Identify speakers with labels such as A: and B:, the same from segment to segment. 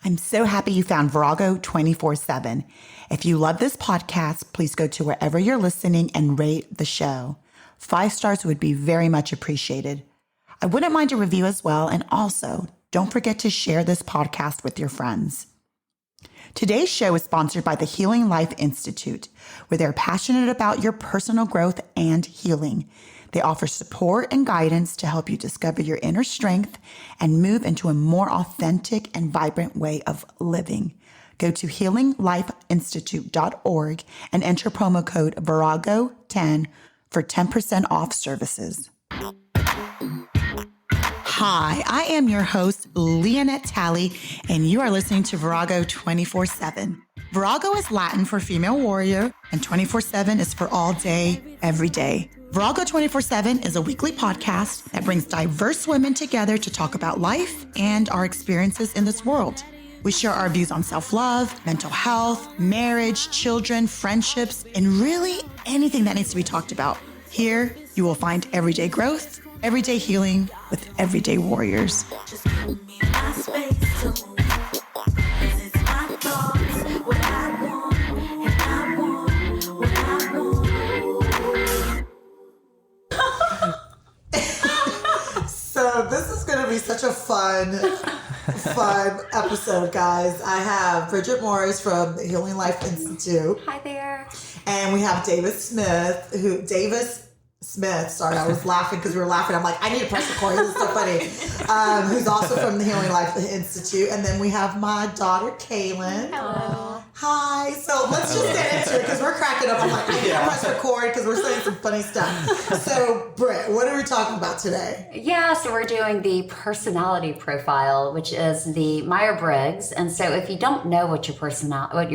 A: I'm so happy you found Virago 24/7. If you love this podcast, please go to wherever you're listening and rate the show. 5 stars would be very much appreciated. I wouldn't mind a review as well. And also, don't forget to share this podcast with your friends. Today's show is sponsored by the Healing Life Institute, where they're passionate about your personal growth and healing. They offer support and guidance to help you discover your inner strength and move into a more authentic and vibrant way of living. Go to healinglifeinstitute.org and enter promo code Virago10 for 10% off services. Hi, I am your host, Leonette Talley, and you are listening to Virago 24/7. Virago is Latin for female warrior, and 24/7 is for all day, every day. Virago 24/7 is a weekly podcast that brings diverse women together to talk about life and our experiences in this world. We share our views on self-love, mental health, marriage, children, friendships, and really anything that needs to be talked about. Here, you will find everyday growth, everyday healing with everyday warriors. Just give me my space to move. It's my thoughts, what I want, and I want what I want. So this is going to be such a fun episode, guys. I have Bridgette Morris from the Healing Life Institute.
B: Hi there.
A: And we have Davis Smith, sorry, I was laughing because we were laughing. I'm like, I need to press record. This is so funny. Who's also from the Healing Life Institute. And then we have my daughter, Kaylin.
B: Hello.
A: Hi. So let's just get into it because we're cracking up. I'm like, I need to press record because we're saying some funny stuff. So, Britt, what are we talking about today?
B: Yeah, so we're doing the personality profile, which is the Myers Brigg. And so if you don't know what your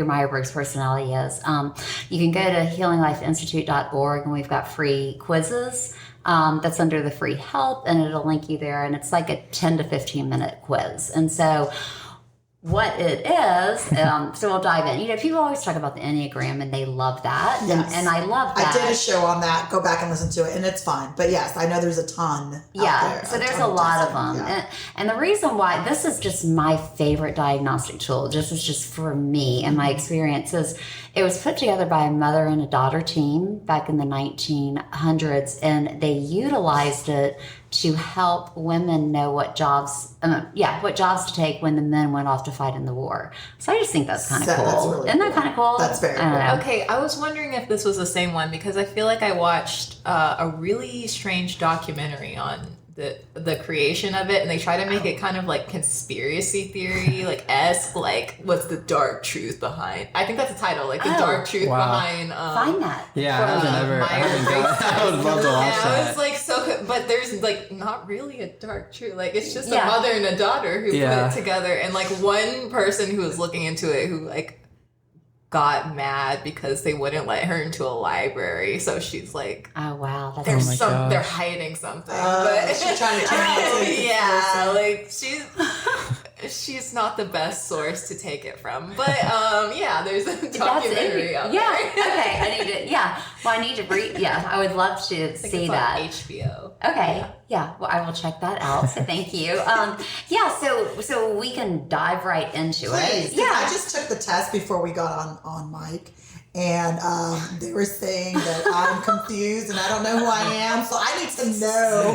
B: Myers Brigg personality is, you can go to healinglifeinstitute.org and we've got free quizzes. That's under the free help, and it'll link you there, and it's like a 10 to 15 minute quiz. And so what it is, so we'll dive in. You know, people always talk about the Enneagram, and they love that.
A: Yes.
B: And I love that.
A: I did a show on that. Go back and listen to it, and it's fun. But yes, I know there's a ton out there.
B: So there's a lot of them.
A: Yeah.
B: And the reason why, this is just my favorite diagnostic tool, this is just for me and my experiences. It was put together by a mother and a daughter team back in the 1900s, and they utilized it to help women know what jobs to take when the men went off to fight in the war. So I just think that's kind of cool.
A: That's really
B: Isn't that kind of cool?
A: That's very cool.
C: Okay, I was wondering if this was the same one because I feel like I watched a really strange documentary on the creation of it, and they try to make it kind of like conspiracy theory, esque, like what's the dark truth behind? I think that's the title, like the dark truth behind.
B: Find that.
D: Yeah, I would love to watch that.
C: I was like, so good, but there's like not really a dark truth. Like it's just a mother and a daughter who put it together, and like one person who was looking into it who like got mad because they wouldn't let her into a library. So she's like,
B: oh wow,
C: they're hiding something. But
A: she's trying to turn it
C: yeah, like she's not the best source to take it from. But there's a documentary out there.
B: Okay, I need to well, I need to read. I would love to see that.
C: On HBO.
B: Okay. Yeah. Well, I will check that out. So thank you. So we can dive right into
A: Please,
B: it. Yeah.
A: I just took the test before we got on mic, and they were saying that I'm confused and I don't know who I am, so I need to know.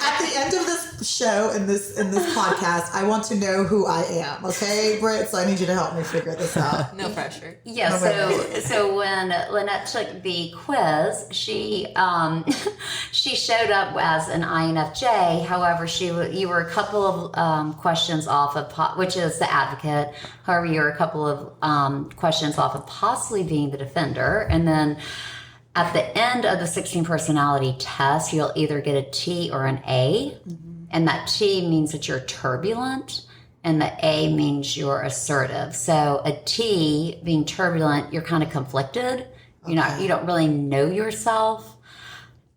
A: At the end of this show in this podcast, I want to know who I am. Okay, Britt? So I need you to help me figure this out.
C: No pressure.
B: Yeah. So when Lynette took the quiz, she showed up as an INFJ. However, you were a couple of questions off of, which is the advocate. However, you were a couple of questions off of possibly being the defender. And then at the end of the 16 personality test, you'll either get a T or an A. Mm-hmm. And that T means that you're turbulent, and the A means you're assertive. So a T, being turbulent, you're kind of conflicted. Okay. You don't really know yourself.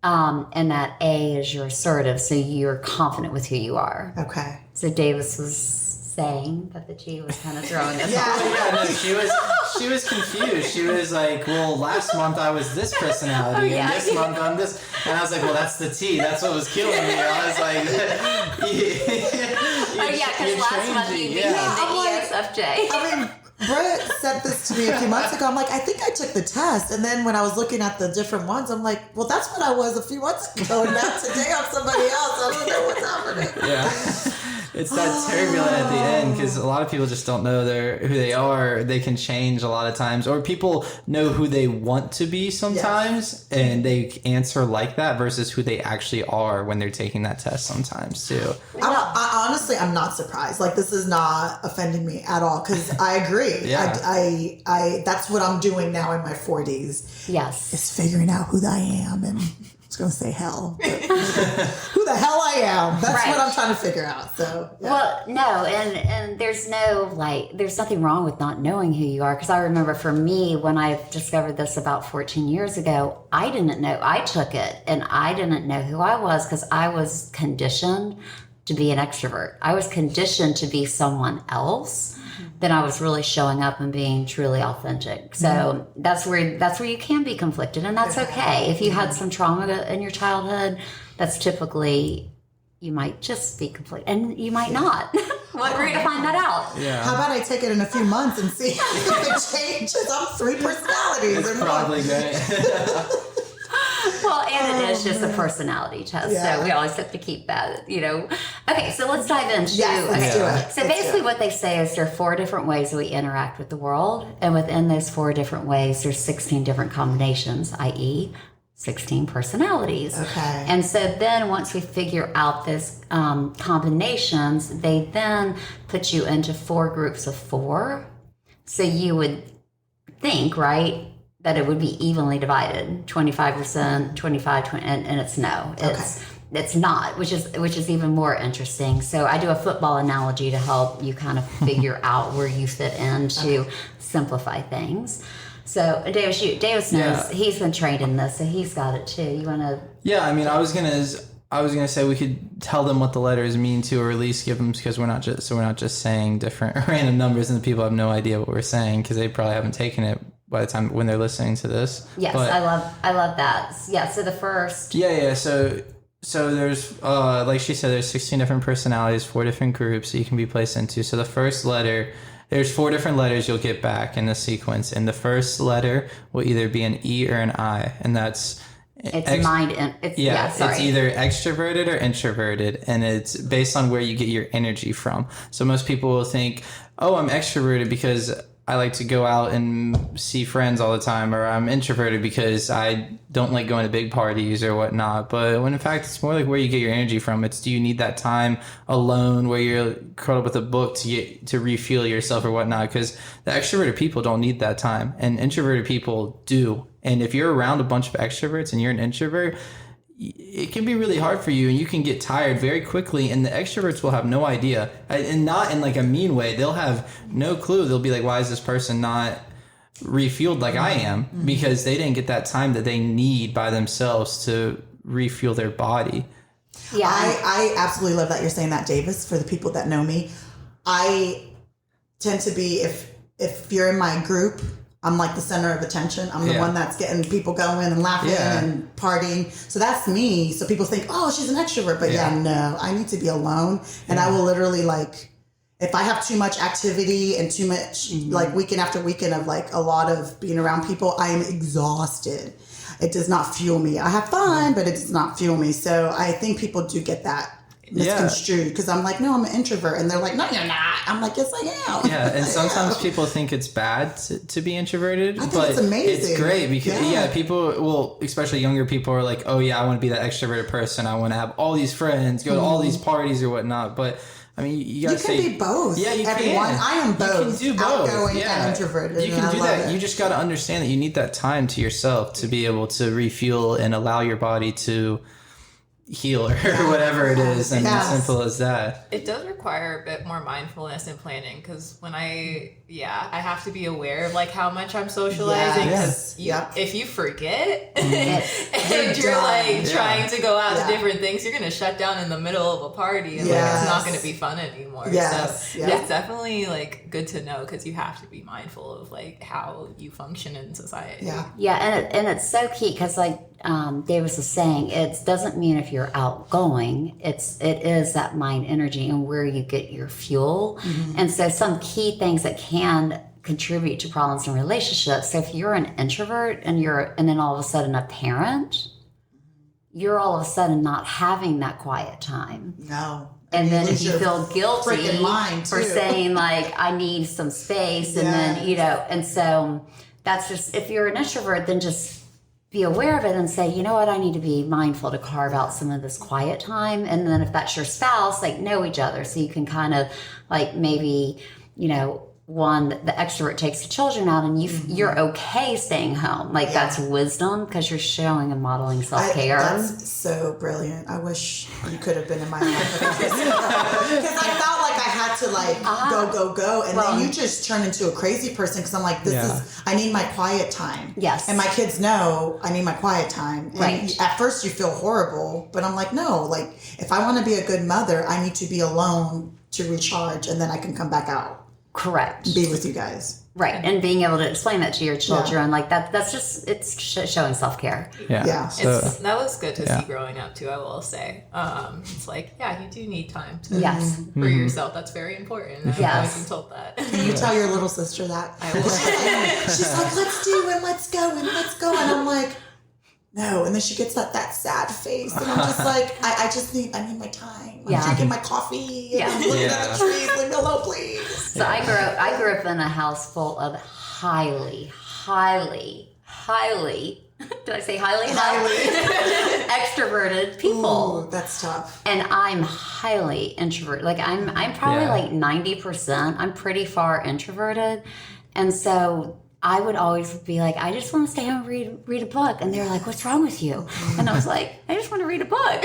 B: And that A is you're assertive, so you're confident with who you are.
A: Okay.
B: So Davis was saying that the T was kind of throwing us off.
D: No, she was confused. She was like, well, last month I was this personality, and this month I'm this. And I was like, well, that's the T. That's what was killing me. I was like,
B: because last month you became the ESFJ.
A: I mean, Brett sent this to me a few months ago. I'm like, I think I took the test. And then when I was looking at the different ones, I'm like, well, that's what I was a few months ago. And now today I'm somebody else. I don't know what's happening.
D: Yeah. It's that turbulent at the end because a lot of people just don't know who they are. They can change a lot of times, or people know who they want to be sometimes, and they answer like that versus who they actually are when they're taking that test sometimes too.
A: I honestly, I'm not surprised. Like, this is not offending me at all because I agree.
D: Yeah.
A: I that's what I'm doing now in my 40s.
B: Yes.
A: Is figuring out who I am and. I was going to say hell. Who the hell I am. That's what I'm trying to figure out. So, yeah.
B: Well, no, and there's there's nothing wrong with not knowing who you are. Because I remember for me, when I discovered this about 14 years ago, I didn't know. I took it and I didn't know who I was because I was conditioned to be an extrovert. I was conditioned to be someone else. Then I was really showing up and being truly authentic. So that's where you can be conflicted, and that's okay. If you had some trauma in your childhood, that's typically, you might just be conflicted, and you might not. What we're gonna find that out.
D: Yeah.
A: How about I take it in a few months and see if it changes? I'm 3 personalities.
D: It's probably good.
B: Well, and it is just a personality test, so we always have to keep that, Okay, so let's dive into.
A: Yes, let's do it.
B: So basically, what they say is there are 4 different ways that we interact with the world, and within those 4 different ways, there's 16 different combinations, i.e., 16 personalities.
A: Okay.
B: And so then once we figure out those combinations, they then put you into 4 groups of 4. So you would think, right, that it would be evenly divided, 25%, 25, 20, and it's no. It's not, which is even more interesting. So I do a football analogy to help you kind of figure out where you fit in to simplify things. So Davis knows he's been trained in this, so he's got it too. You want to?
D: Yeah, I mean, I was gonna say we could tell them what the letters mean too, or at least give them, because we're not just saying different random numbers, and the people have no idea what we're saying because they probably haven't taken it by the time when they're listening to this.
B: Yes, but I love that. Yeah. So the first.
D: Yeah. So there's like she said, there's 16 different personalities, 4 different groups that you can be placed into. So the first letter. There's 4 different letters you'll get back in the sequence, and the first letter will either be an E or an I, and that's
B: it's mind and it's
D: it's either extroverted or introverted, and it's based on where you get your energy from. So most people will think, oh, I'm extroverted because I like to go out and see friends all the time, or I'm introverted because I don't like going to big parties or whatnot. But when in fact, it's more like where you get your energy from. It's, do you need that time alone where you're curled up with a book to refuel yourself or whatnot? Because the extroverted people don't need that time, and introverted people do. And if you're around a bunch of extroverts and you're an introvert, it can be really hard for you, and you can get tired very quickly, and the extroverts will have no idea, and not in like a mean way. They'll have no clue. They'll be like, why is this person not refueled like I am? Because they didn't get that time that they need by themselves to refuel their body.
B: Yeah.
A: I absolutely love that you're saying that, Davis. For the people that know me, I tend to be, if you're in my group, I'm like the center of attention. I'm the one that's getting people going and laughing and partying. So that's me. So people think, oh, she's an extrovert. But no, I need to be alone. And I will literally, like, if I have too much activity and too much, like weekend after weekend of like a lot of being around people, I am exhausted. It does not fuel me. I have fun, but it does not fuel me. So I think people do get that misconstrued, because I'm like, no, I'm an introvert, and they're like, no, you're not. I'm like, yes, I am.
D: Yeah, and sometimes people think it's bad to be introverted, but
A: it's amazing.
D: It's great because people, well, especially younger people, are like, oh yeah, I want to be that extroverted person. I want to have all these friends, go to all these parties or whatnot. But I mean, you gotta say,
A: you can be both.
D: Yeah, you
A: Everyone,
D: can.
A: I am both.
D: You can do both.
A: Outgoing and introverted.
D: You can do that. You just got to understand that you need that time to yourself to be able to refuel and allow your body to heal or whatever it is, and as simple as that.
C: It does require a bit more mindfulness and planning, because when I have to be aware of like how much I'm socializing, because if you forget and you're like trying to go out to different things, you're gonna shut down in the middle of a party, and like it's not gonna be fun anymore. So it's definitely like good to know, because you have to be mindful of like how you function in society.
B: And it's so key, because like Davis was saying, it doesn't mean if you're you're outgoing. It is that mind energy and where you get your fuel. And so some key things that can contribute to problems in relationships. So if you're an introvert and then all of a sudden a parent, you're all of a sudden not having that quiet time.
A: No.
B: And then if you feel guilty for
A: too.
B: saying like, I need some space, and then, you know, and so that's just, if you're an introvert, then just be aware of it and say, you know what, I need to be mindful to carve out some of this quiet time. And then if that's your spouse, like, know each other. So you can kind of like maybe, you know, the extrovert takes the children out and you're okay staying home. Like that's wisdom because you're showing and modeling self-care.
A: That's so brilliant. I wish you could have been in my life. Because I felt like I had to like go. And then you just turn into a crazy person because I'm like, I need my quiet time.
B: Yes.
A: And my kids know I need my quiet time. And
B: right.
A: At first you feel horrible, but I'm like, no, like if I want to be a good mother, I need to be alone to recharge and then I can come back out.
B: Correct.
A: Be with you guys.
B: Right. And being able to explain that to your children, like that's just, it's showing self-care.
A: Yeah.
D: So,
C: that was good to see growing up too, I will say. It's like, you do need time to for yourself. That's very important. I've always been told that.
A: Can you tell your little sister that?
C: I will.
A: She's like, let's do it, let's go. And I'm like, no. And then she gets that sad face. And I'm just like, I need my time. I'm drinking my coffee. And I'm looking at the trees. Like, hello, please.
B: So I grew up in a house full of highly, did I say highly? Extroverted people.
A: Ooh, that's tough.
B: And I'm highly introverted. Like I'm probably like 90%. I'm pretty far introverted. And so I would always be like, I just want to stay home and read a book. And they're like, what's wrong with you? And I was like, I just want to read a book.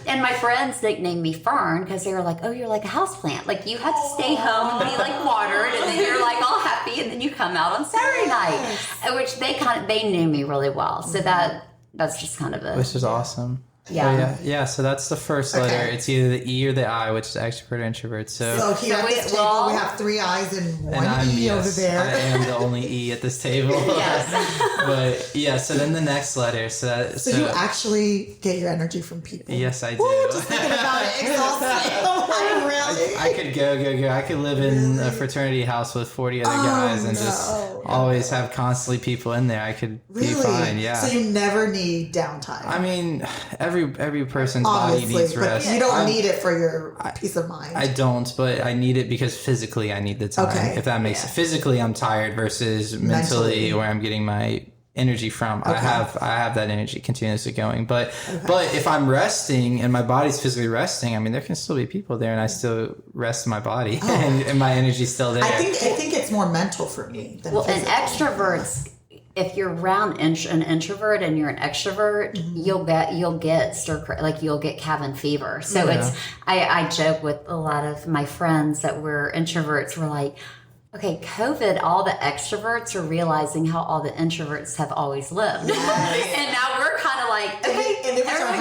B: And my friends nicknamed me Fern because they were like, oh, you're like a houseplant. Like you have to stay home and be like watered. And then you're like all happy. And then you come out on Saturday night, which they knew me really well. So that's just kind of it.
D: Which is awesome.
B: Yeah.
D: So that's the first letter. It's either the E or the I, which is extrovert or introvert. So
A: here at this table, we have 3 I's and one E over there.
D: I am the only E at this table. But so then the next letter. So
A: you actually get your energy from people.
D: Yes, I do.
A: Ooh, just thinking about it, exhausting. Really?
D: I could go. I could live in a fraternity house with 40 other guys and just always have constantly people in there. I could be fine. Yeah.
A: So you never need downtime.
D: I mean, every person's body needs rest.
A: But you don't need it for your peace of mind.
D: I don't, but I need it because physically I need the time.
A: Okay.
D: If that makes sense. Physically I'm tired versus mentally where I'm getting my energy from. Okay. I have that energy continuously going. But if I'm resting and my body's physically resting, I mean there can still be people there and I still rest my body and my energy's still there.
A: I think it's more mental for me than physical.
B: And extroverts, if you're around an introvert and you're an extrovert, you'll get you'll get cabin fever. So I joke with a lot of my friends that were introverts. We're like, okay, COVID, all the extroverts are realizing how all the introverts have always lived. Yes. And now we're kind of like, okay,
A: and it was our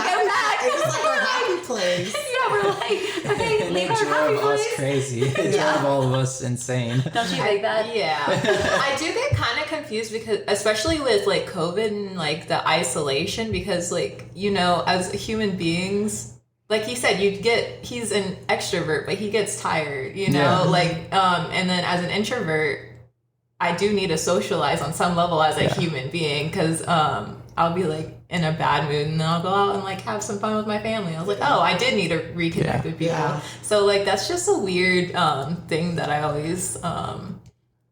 A: happy place.
B: Yeah, we're like, okay,
D: and
B: leave
D: it
B: our happy
D: drove us
B: place.
D: crazy. It drove all of us insane.
B: Don't you think that?
C: Yeah. I do get kind of confused because, especially with like COVID and like the isolation, because like, you know, as human beings, like he said, he's an extrovert, but he gets tired, you know, and then as an introvert, I do need to socialize on some level as a human being because I'll be like in a bad mood and then I'll go out and like have some fun with my family. I was like, oh, I did need to reconnect with people. Yeah. So like, that's just a weird thing that I always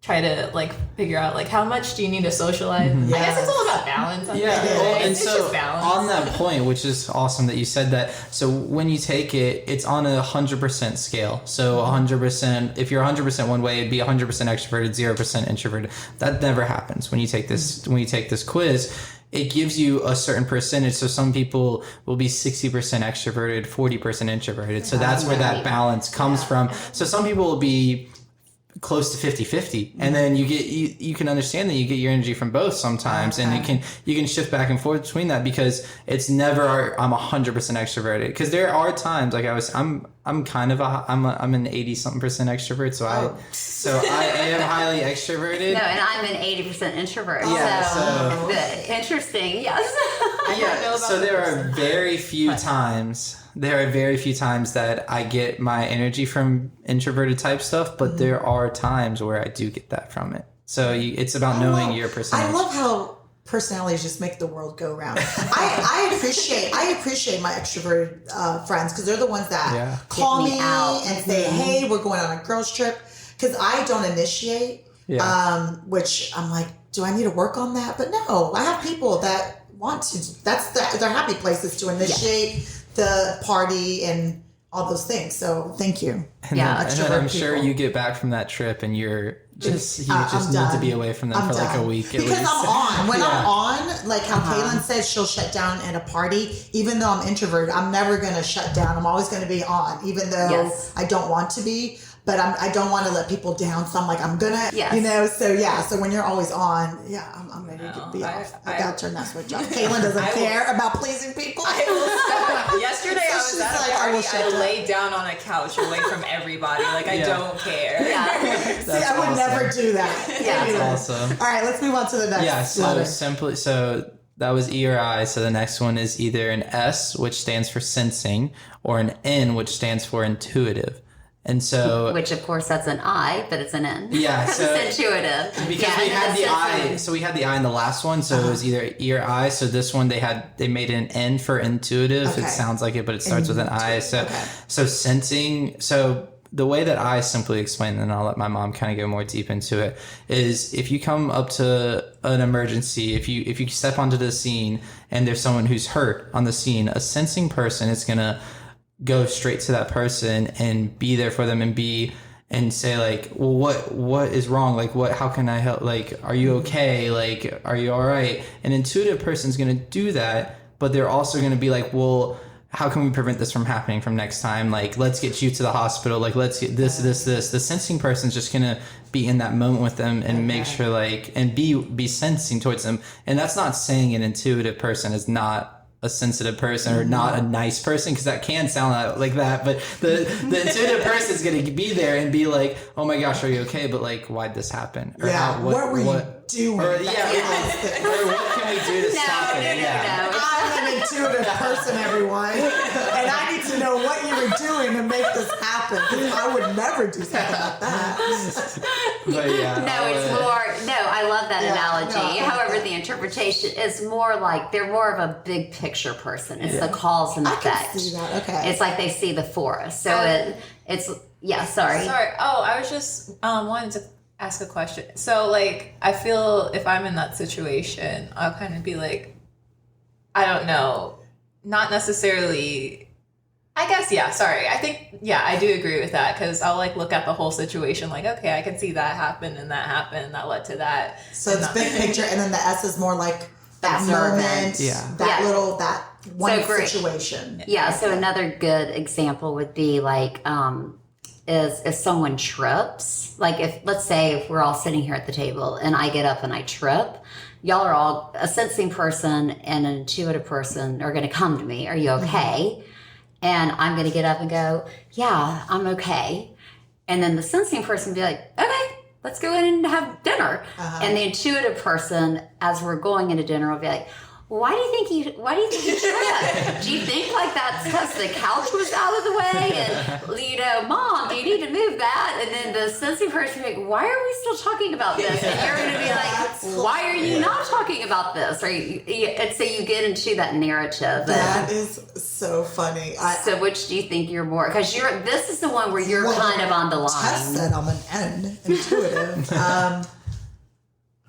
C: try to like figure out like how much do you need to socialize. I guess it's all about balance.
D: It's
C: so just balance.
D: On that point, which is awesome that you said that. So when you take it, it's on a 100% scale. So 100%, if you're 100% one way, it'd be 100% extroverted, 0% introverted. That never happens when you take this. When you take this quiz, it gives you a certain percentage. So some people will be 60% extroverted, 40% introverted. So that's where that balance comes from. So some people will be close to 50-50 and then you can understand that you get your energy from both sometimes and you can shift back and forth between that because it's never I'm 100% extroverted because there are times like I'm I'm kind of I'm an 80-something% extrovert, so I am highly extroverted.
B: No, and I'm an 80% introvert.
D: Yeah, so
B: interesting. Yes.
D: Yeah. So there are very few times that I get my energy from introverted type stuff, but there are times where I do get that from it. So it's about knowing your personality.
A: I love how personalities just make the world go round. I appreciate my extroverted friends, because they're the ones that call me and say, "Hey, we're going on a girls trip," because I don't initiate. Yeah. Which I'm like, do I need to work on that? But no, I have people that want to. They're happy places to initiate the party and all those things. So thank you.
D: And then I'm sure you get back from that trip and you just need to be away from them for like a week at least.
A: Because I'm on. When I'm on, like how Kaylin says she'll shut down at a party, even though I'm introverted, I'm never going to shut down. I'm always going to be on, even though I don't want to be. But I don't want to let people down. So I'm like, I'm going to, So when you're always on, I'm ready to be off. I got to turn that switch off. Kaylin doesn't care about pleasing people.
C: Yesterday I was at a party. I laid down on a couch away from everybody. Like, I don't care.
A: Yeah. See, I would never do that.
D: That's awesome.
A: All right, let's move on to the next.
D: Yeah, so that was E or I. So the next one is either an S, which stands for sensing, or an N, which stands for intuitive. And so,
B: which of course that's an I, but it's an N.
D: Yeah, so
B: it's intuitive.
D: Because we had the I, so we had the I in the last one, so it was either E or I. So this one they made an N for intuitive. Okay. It sounds like it, but it starts with an I. So so sensing. So the way that I simply explain, and I'll let my mom kind of go more deep into it, is if you come up to an emergency, if you step onto the scene and there's someone who's hurt on the scene, a sensing person is gonna go straight to that person and be there for them and say like, well, what is wrong? Like, how can I help? Like, are you okay? Like, are you all right? An intuitive person's going to do that, but they're also going to be like, well, how can we prevent this from happening from next time? Like, let's get you to the hospital. Like, let's get this. The sensing person's just going to be in that moment with them and make sure like, and be sensing towards them. And that's not saying an intuitive person is not a sensitive person or not a nice person, because that can sound like that, but the intuitive person is going to be there and be like, oh my gosh, are you okay? But like, why'd this happen? Or
A: what were you doing?
D: Or, or what can we do to stop it?
A: No. I'm an intuitive person, everyone, and I need to know what you were doing to make this happen, because I would never do something like that.
D: But
B: I love that analogy. However, the interpretation is more like they're more of a big picture person. It's the cause and effect.
A: I can see that. Okay.
B: It's like they see the forest. So sorry.
C: Oh, I was just wanting to ask a question. So like, I feel if I'm in that situation, I'll kind of be like, I don't know, not necessarily. I guess, sorry. I think, I do agree with that, because I'll like look at the whole situation like, okay, I can see that happened and that led to that.
A: So it's big picture, and then the S is more like that moment, that one situation.
B: Yeah, so another good example would be like, is if someone trips, like let's say if we're all sitting here at the table and I get up and I trip, y'all are all, a sensing person and an intuitive person are going to come to me. Are you okay? Mm-hmm. And I'm going to get up and go, yeah, I'm okay. And then the sensing person will be like, okay, let's go in and have dinner. And the intuitive person, as we're going into dinner, will be like, why do you think you tripped? Do you think like that's because the couch was out of the way? And, Mom, do you need to move that? And then the sensing person will be like, why are we still talking about this? And you're going to be like, why are you not talking about this? And so you get into that narrative.
A: That is so funny.
B: So which do you think you're more? Because this is the one where you're kind of on the line.
A: Tess said I'm an N, intuitive.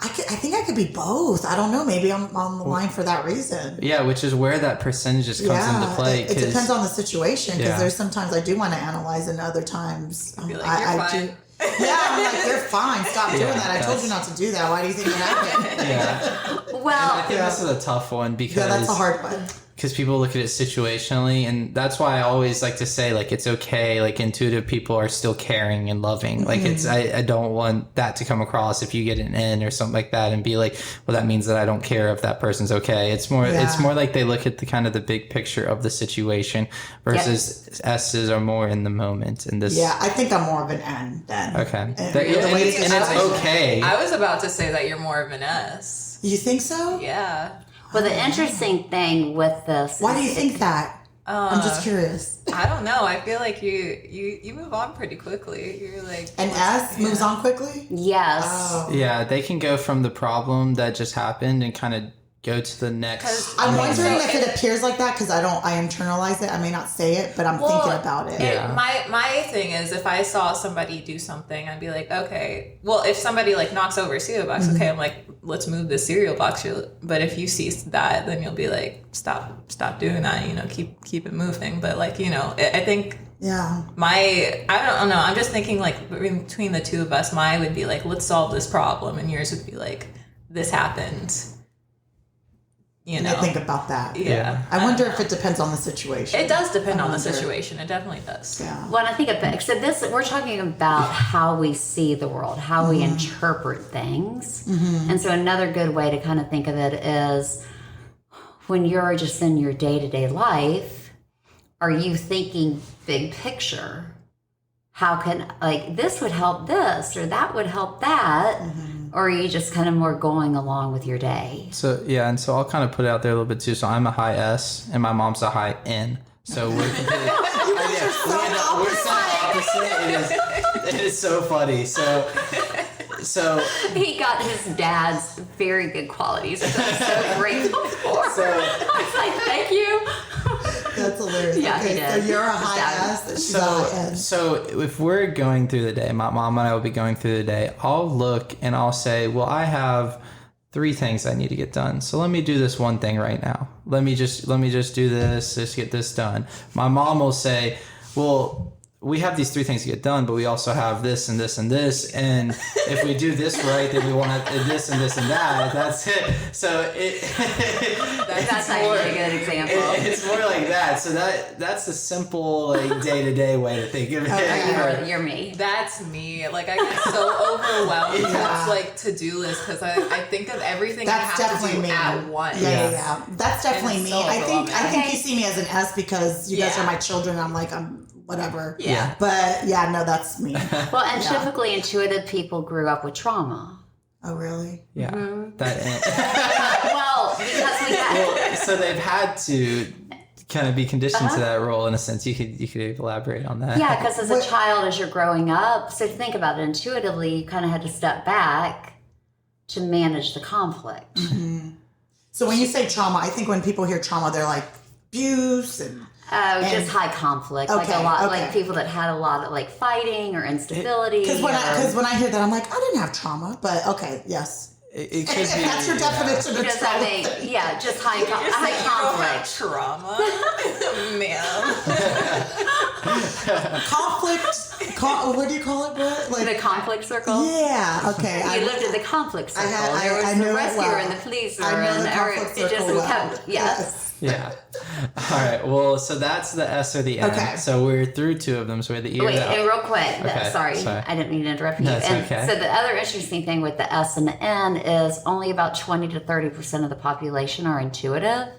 A: I think I could be both. I don't know. Maybe I'm on the line for that reason.
D: Yeah, which is where that percentage just comes into play.
A: It depends on the situation, because there's sometimes I do want to analyze, and other times
C: I
A: do. Yeah, I'm like, you're fine. Stop doing that. I told you not to do that. Why do you think it happened?
D: Yeah.
B: Well,
D: and I think this is a tough one, because
A: that's a hard one.
D: because people look at it situationally, and that's why I always like to say, like, it's okay, like, intuitive people are still caring and loving. Like, it's I don't want that to come across if you get an N or something like that and be like, well, that means that I don't care if that person's okay. It's more like they look at the kind of the big picture of the situation versus S's are more in the moment. And this,
A: I think I'm more of an N then.
D: Okay,
A: And it's
D: okay.
C: I was about to say that you're more of an S.
A: You think so?
C: Yeah.
B: Well, the interesting thing with this...
A: Why do you think that? I'm just curious.
C: I don't know. I feel like you move on pretty quickly. You're like...
A: An S moves on quickly?
B: Yes.
A: Oh.
D: Yeah, they can go from the problem that just happened and kind of go to the next.
A: I'm wondering if it appears like that because I internalize it. I may not say it, but I'm thinking about it.
C: My thing is, if I saw somebody do something, I'd be like, okay. Well, if somebody like knocks over a cereal box, okay, I'm like, let's move the cereal box. But if you see that, then you'll be like, stop doing that. You know, keep it moving. But like, you know, I think.
A: Yeah.
C: I don't know. I'm just thinking like between the two of us, mine would be like, let's solve this problem, and yours would be like, this happened. You know,
A: I think about that.
C: Yeah.
A: I wonder if it depends on the situation.
C: It does depend on the situation. It definitely does.
A: Yeah.
B: When I think of it, so we're talking about how we see the world, how we interpret things. And so another good way to kind of think of it is when you're just in your day-to-day life, are you thinking big picture? How can, like, this would help this or that would help that? Or are you just kind of more going along with your day?
D: So, yeah, and so I'll kind of put it out there a little bit too. So I'm a high S and my mom's a high N. So we're completely, we're so opposite. It is so funny. So
B: he got his dad's very good qualities, which I'm so grateful for.
D: So,
B: I was like, thank you.
A: That's hilarious.
B: Yeah,
A: okay,
B: he did.
A: so you're a high S and she's a high N.
D: So if we're going through the day, my mom and I will be going through the day, I'll look and I'll say, well, I have 3 things I need to get done. So let me do this one thing right now. Let me just do this, just get this done. My mom will say, well, we have these 3 things to get done, but we also have this and this and this. And if we do this right, then we want to this and this and that. That's it. So
B: That's actually a good example.
D: It's more like that. So that's the simple, like, day-to-day way to think of it.
B: You're me.
C: That's me. Like, I get so overwhelmed with like to-do lists because I think of everything
A: That's
C: I have to
A: definitely
C: do
A: me.
C: at once.
A: Yeah. That's definitely me.
C: so
A: I think
C: overwhelming.
A: you see me as an S because you guys are my children. I'm like, I'm whatever.
C: Yeah.
A: But yeah, no, that's me.
B: Well, and typically intuitive people grew up with trauma.
A: Oh, really?
D: Yeah.
B: Mm-hmm.
D: Well,
B: Because we had...
D: so they've had to kind of be conditioned to that role in a sense. You could elaborate on that.
B: Yeah, because as a child, as you're growing up, so think about it intuitively, you kind of had to step back to manage the conflict.
A: So when you say trauma, I think when people hear trauma, they're like abuse and
B: Just high conflict, like a lot, like people that had a lot of like fighting or instability.
A: Because when I hear that, I'm like, I didn't have trauma, but okay, yes.
D: It could be.
A: That's your definition of trauma.
B: Just high conflict.
C: Trauma, ma'am.
A: Conflict. What do you call it, Brett? Like
B: The conflict circle.
A: Yeah. Okay.
B: You lived in the conflict circle. There was
A: I
B: the
A: know it
B: rescuer
A: well.
B: and the police
A: I know
B: and
A: the conflict
B: it just
A: circle well.
B: kept yes.
D: Yeah. All right. Well, so that's the S or the N.
A: Okay.
D: So we're through 2 of them. So we're the E or
B: Wait,
D: the
B: and real quick, sorry,
D: sorry.
B: I didn't mean to interrupt you.
D: That's
B: and
D: okay.
B: So the other interesting thing with the S and the N is only about 20 to 30% of the population are intuitive,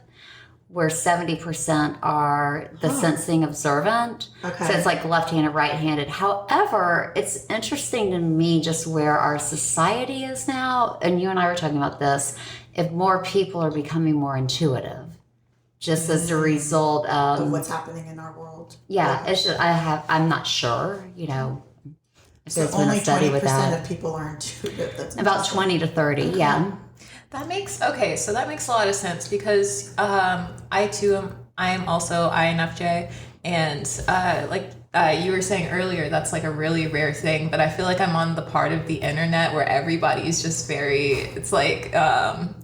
B: where 70% are the sensing observant.
A: Okay.
B: So it's like left-handed, right-handed. However, it's interesting to me just where our society is now, and you and I were talking about this, if more people are becoming more intuitive, just as a result of
A: what's happening in our world.
B: yeah. It's just, I'm not sure, if
A: So
B: there's been
A: only
B: a study
A: 20%
B: with that.
A: of people are intuitive. That's
B: About 20 to 30, yeah.
C: That makes a lot of sense because I too am also INFJ, and you were saying earlier, that's like a really rare thing, but I feel like I'm on the part of the internet where everybody's just it's like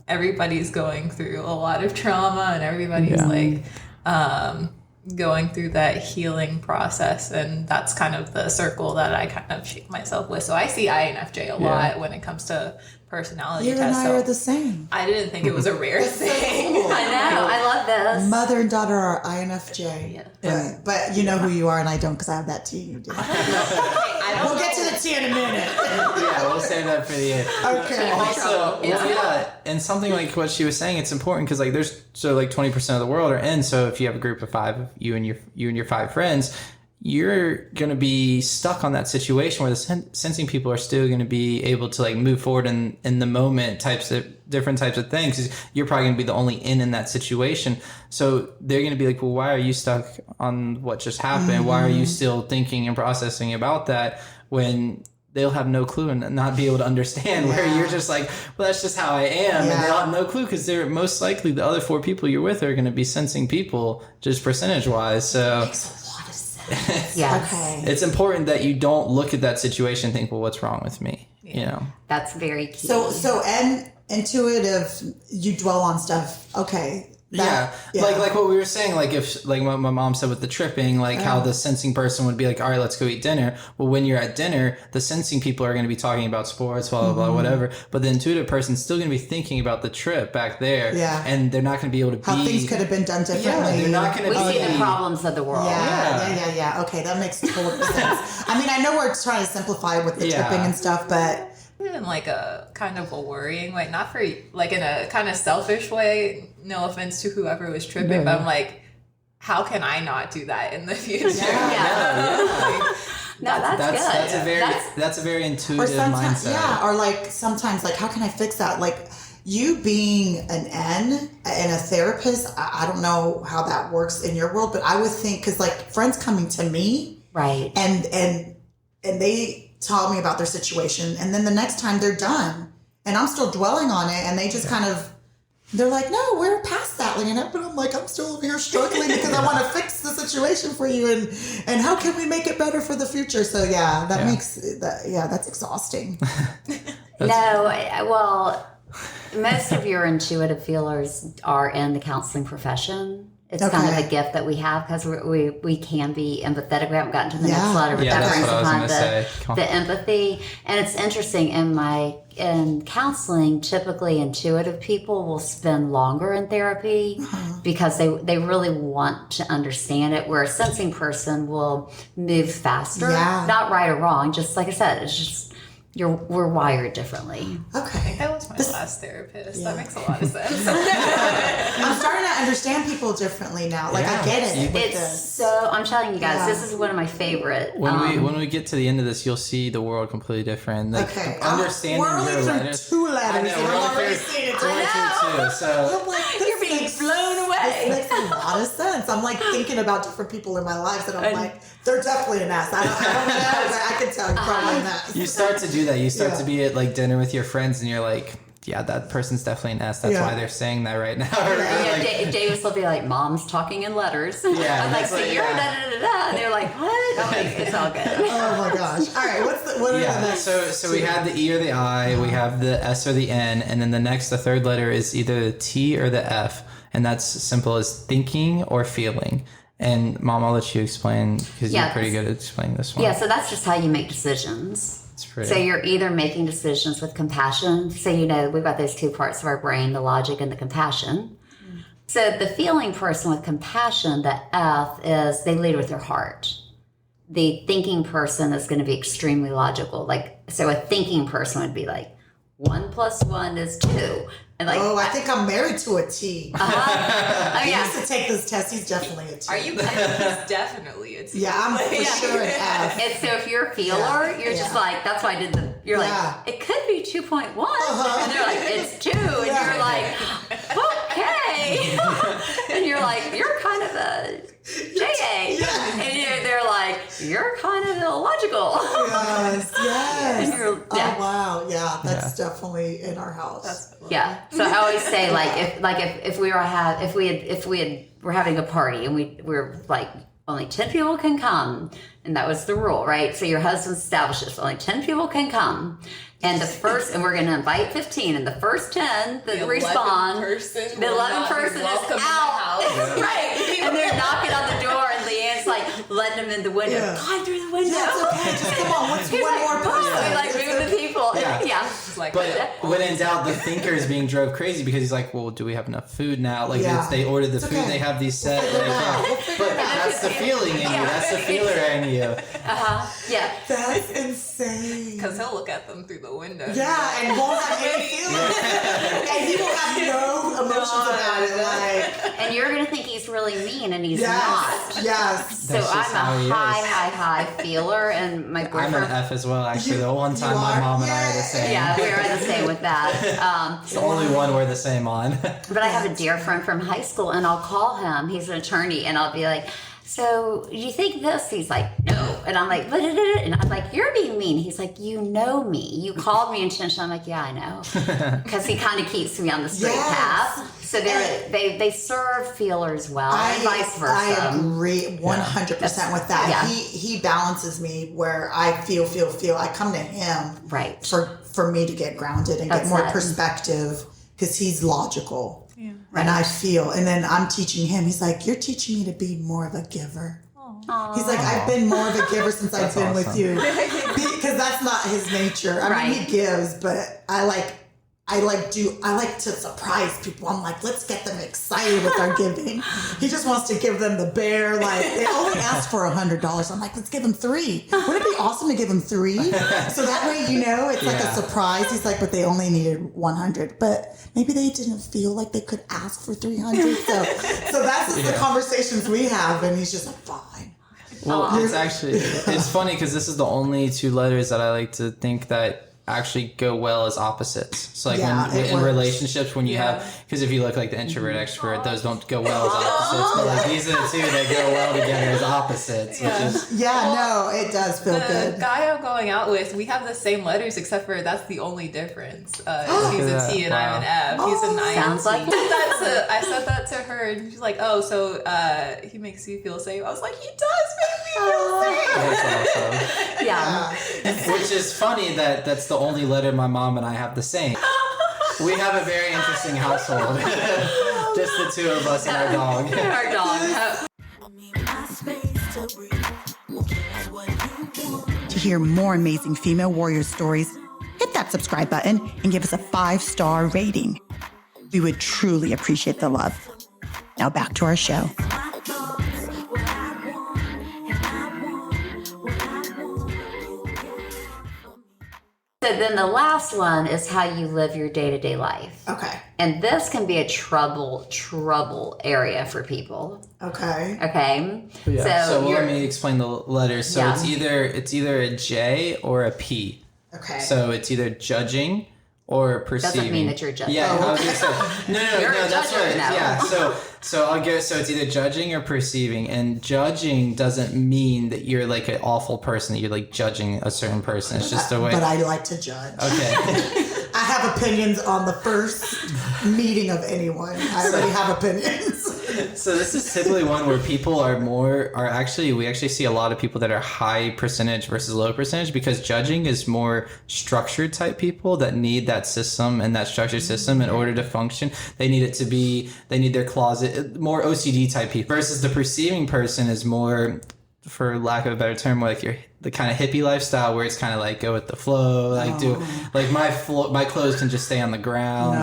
C: everybody's going through a lot of trauma and everybody's going through that healing process, and that's kind of the circle that I kind of shape myself with. So I see INFJ a lot when it comes to personality
A: You
C: tests.
A: and I are the same.
C: I didn't think it was a rare thing.
A: cool.
B: I know. I love this.
A: Mother and daughter are INFJ.
B: Yeah.
A: But you know who you are, and I don't, because I have that T. You do. We'll get to the T in a minute.
D: Yeah, we'll save that for the end.
A: Okay.
D: Also, and something like what she was saying, it's important because like there's 20% of the world are in. So if you have a group of 5, you and your 5 friends, you're going to be stuck on that situation where the sensing people are still going to be able to like move forward in the moment, different types of things. 'Cause you're probably going to be the only in that situation. So they're going to be like, well, why are you stuck on what just happened? Why are you still thinking and processing about that when they'll have no clue and not be able to understand where you're just like, well, that's just how I am. And they'll have no clue because they're most likely the other 4 people you're with are going to be sensing people just percentage wise. So
B: Yes.
A: Okay.
D: it's important that you don't look at that situation and think, well, what's wrong with me? You know?
B: That's very key.
A: So and intuitive, you dwell on stuff. Okay.
D: Yeah. Like what we were saying, like if like what my mom said with the tripping, like how the sensing person would be like, all right, let's go eat dinner. Well, when you're at dinner, the sensing people are going to be talking about sports, blah, blah, blah, whatever. But the intuitive person's still going to be thinking about the trip back there.
A: Yeah.
D: And they're not going to be able to
A: How things could have been done differently.
D: they're not going to
B: we
D: be.
B: see the problems of the world.
A: Yeah. Okay, that makes total sense. I mean, I know we're trying to simplify with the tripping and stuff, but
C: In like a kind of a worrying way, not for like in a kind of selfish way. No offense to whoever was tripping, but I'm like, how can I not do that in the future?
B: No, that's good.
D: That's a very intuitive mindset.
A: Yeah, or like sometimes like how can I fix that? Like you being an N and a therapist, I don't know how that works in your world, but I would think because like friends coming to me,
B: right,
A: and they tell me about their situation, and then the next time they're done, and I'm still dwelling on it, and they just kind of. They're like, no, we're past that, Leanna. But I'm like, I'm still over here struggling because I want to fix the situation for you, and how can we make it better for the future? So that's exhausting.
B: Well, most of your intuitive feelers are in the counseling profession. It's kind of a gift that we have because we can be empathetic. We haven't gotten to the next letter, but that brings upon the empathy. And it's interesting in counseling, typically intuitive people will spend longer in therapy because they really want to understand it, where a sensing person will move faster. Not right or wrong, just like I said, it's just we're wired differently.
A: Okay.
C: That was my last therapist. That makes a lot of sense.
A: I'm starting to understand people differently now. Like I get it.
B: I'm telling you guys, this is one of my favorite.
D: When we get to the end of this, you'll see the world completely different. Like, understanding
A: we're only
D: your
A: through
D: letters.
A: 2 letters.
D: I know,
A: And I'm already seeing it.
D: So
A: I'm like,
B: you're being blown away.
A: This makes a lot of sense. I'm like thinking about different people in my life, and I'm like, they're definitely an ass. I don't know, but I can tell you're probably an ass.
D: You start to do that. You start to be at like dinner with your friends, and you're like, yeah, that person's definitely an S. That's why they're saying that right now.
B: Davis will be like, mom's talking in letters.
D: Yeah,
B: I'm like, so you're da-da-da-da. And they're like, what? I'm like, it's all good.
A: Oh my gosh. All right, what are the next?
D: So we had the E or the I, we have the S or the N, and then the third letter is either the T or the F, and that's simple as thinking or feeling. And Mom, I'll let you explain because you're pretty good at explaining this one.
B: Yeah, so that's just how you make decisions.
D: Pretty.
B: So you're either making decisions with compassion. So, we've got those 2 parts of our brain, the logic and the compassion. So the feeling person with compassion, the F, is they lead with their heart. The thinking person is going to be extremely logical. So a thinking person would be like, 1 + 1 is 2. And
A: I think I'm married to a T.
B: I
A: used to take this test. He's definitely a T.
C: Are you? He's definitely a T.
A: Yeah, I'm for sure an F.
B: And so if you're a feeler, you're just like, that's why I did you're like, it could be 2.1. And they're like, it's 2. And you're like, okay. And you're like, you're kind of a JA. And they're like, you're kind of illogical.
A: Yes.
B: And
A: Oh, wow. Yeah, that's definitely in our house.
B: So I always say, if we're having a party and we're like, only 10 people can come, and that was the rule, right? So your husband established this, only 10 people can come, and we're going to invite 15, and the first 10 that respond, the 11th person is out, right? And they're knocking on the door, letting him in the window.
A: Yeah.
B: Climb through the window.
A: Yeah, it's okay. Just come on. What's
B: He's
A: one
B: like,
A: more
B: "Boss,"
A: person?
B: we like move the people.
D: Yeah.
B: Yeah.
C: Like,
D: But when in doubt, the thinker is being drove crazy because he's like, well, do we have enough food now? Like, they ordered the food,
A: okay.
D: they have these set.
A: figure it out. We'll figure
D: But
A: it out.
D: that's the feeling in you. That's the feeler in you.
B: Yeah.
A: That's insane.
C: because he'll look at them through the window.
A: Yeah, and won't have any feelings. And he will have no emotions about it. Like,
B: And you're going to think he's really mean, and he's
A: yes,
B: not.
A: yes.
B: So
D: That's just how
B: I'm
D: he
B: a high,
D: is.
B: high feeler, and my
D: I'm
B: boyfriend.
D: an F as well, actually. The one time
A: You
D: my
A: are?
D: mom and I are the same.
B: Yeah, we are the same with that.
D: It's the only one we're the same on.
B: But I have a dear friend from high school, and I'll call him. He's an attorney, and I'll be like, "So, do you think this?" He's like, "No," and I'm like, "But," and I'm like, "You're being mean." He's like, "You know me. You called me intentionally." I'm like, "Yeah, I know," because he kind of keeps me on the straight
A: Yes.
B: path. So they serve feelers well, and vice versa.
A: I agree 100% with that.
B: Yeah.
A: He balances me where I feel. I come to him
B: Right.
A: for me to get grounded and get
B: That's
A: more
B: it.
A: perspective because he's logical.
C: Yeah.
A: And I feel, and then I'm teaching him. He's like, "You're teaching me to be more of a giver." He's like, "I've been more of a giver since I've been with
D: awesome.
A: you," because that's not his nature. I mean,
B: Right.
A: he gives, but I like to surprise people. I'm like, let's get them excited with our giving. He just wants to give them the bare, like, they only ask for $100. I'm like, let's give them 3. Wouldn't it be awesome to give them 3? So that way, it's like a
D: Yeah.
A: surprise. He's like, but they only needed 100. But maybe they didn't feel like they could ask for 300. So that's just the conversations we have. And he's just like, fine.
D: Well, it's funny because this is the only 2 letters that I like to think that actually go well as opposites. So like
A: Yeah,
D: when
A: it
D: in
A: works.
D: relationships, when you have, because if you look like the introvert extrovert, those don't go well as opposites. But like these are the 2 that go well together as opposites, which is
A: Yeah, no, it does feel
C: The
A: good.
C: guy I'm going out with, we have the same letters except for that's the only difference. He's a T and I'm an F. He's an I.
B: Sounds like
C: I said that to her and she's like, "Oh, so he makes you feel safe." I was like, "He does make me feel safe."
D: that's awesome.
B: Yeah.
D: Which is funny that that's the only letter my mom and I have the same. We have a very interesting household. Just the 2 of us and our dog.
B: Our dog.
A: To hear more amazing female warrior stories, hit that subscribe button and give us a 5-star rating. We would truly appreciate the love. Now back to our show.
B: So then the last one is how you live your day-to-day life.
A: Okay.
B: And this can be a trouble area for people.
A: Okay.
B: Okay.
D: Yeah. So
B: you're,
D: let me explain the letters. So
B: Yeah.
D: it's either a J or a P.
A: Okay.
D: So it's either judging or perceiving.
B: Doesn't mean that you're judging.
D: Yeah,
A: Oh,
D: I was gonna say no.
B: You're a
D: That's
B: judger
D: right.
B: now.
D: Yeah. So I'll go. So it's either judging or perceiving, and judging doesn't mean that you're like an awful person. That you're like judging a certain person. It's just a way.
A: But I like to judge.
D: Okay.
A: I have opinions on the first meeting of anyone. I already have opinions.
D: So this is typically one where people we actually see a lot of people that are high percentage versus low percentage, because judging is more structured type people that need that system and that structured system in order to function. They need their closet, more OCD type people, versus the perceiving person is more, for lack of a better term, more like the kind of hippie lifestyle where it's kind of like go with the flow, like my clothes can just stay on the ground.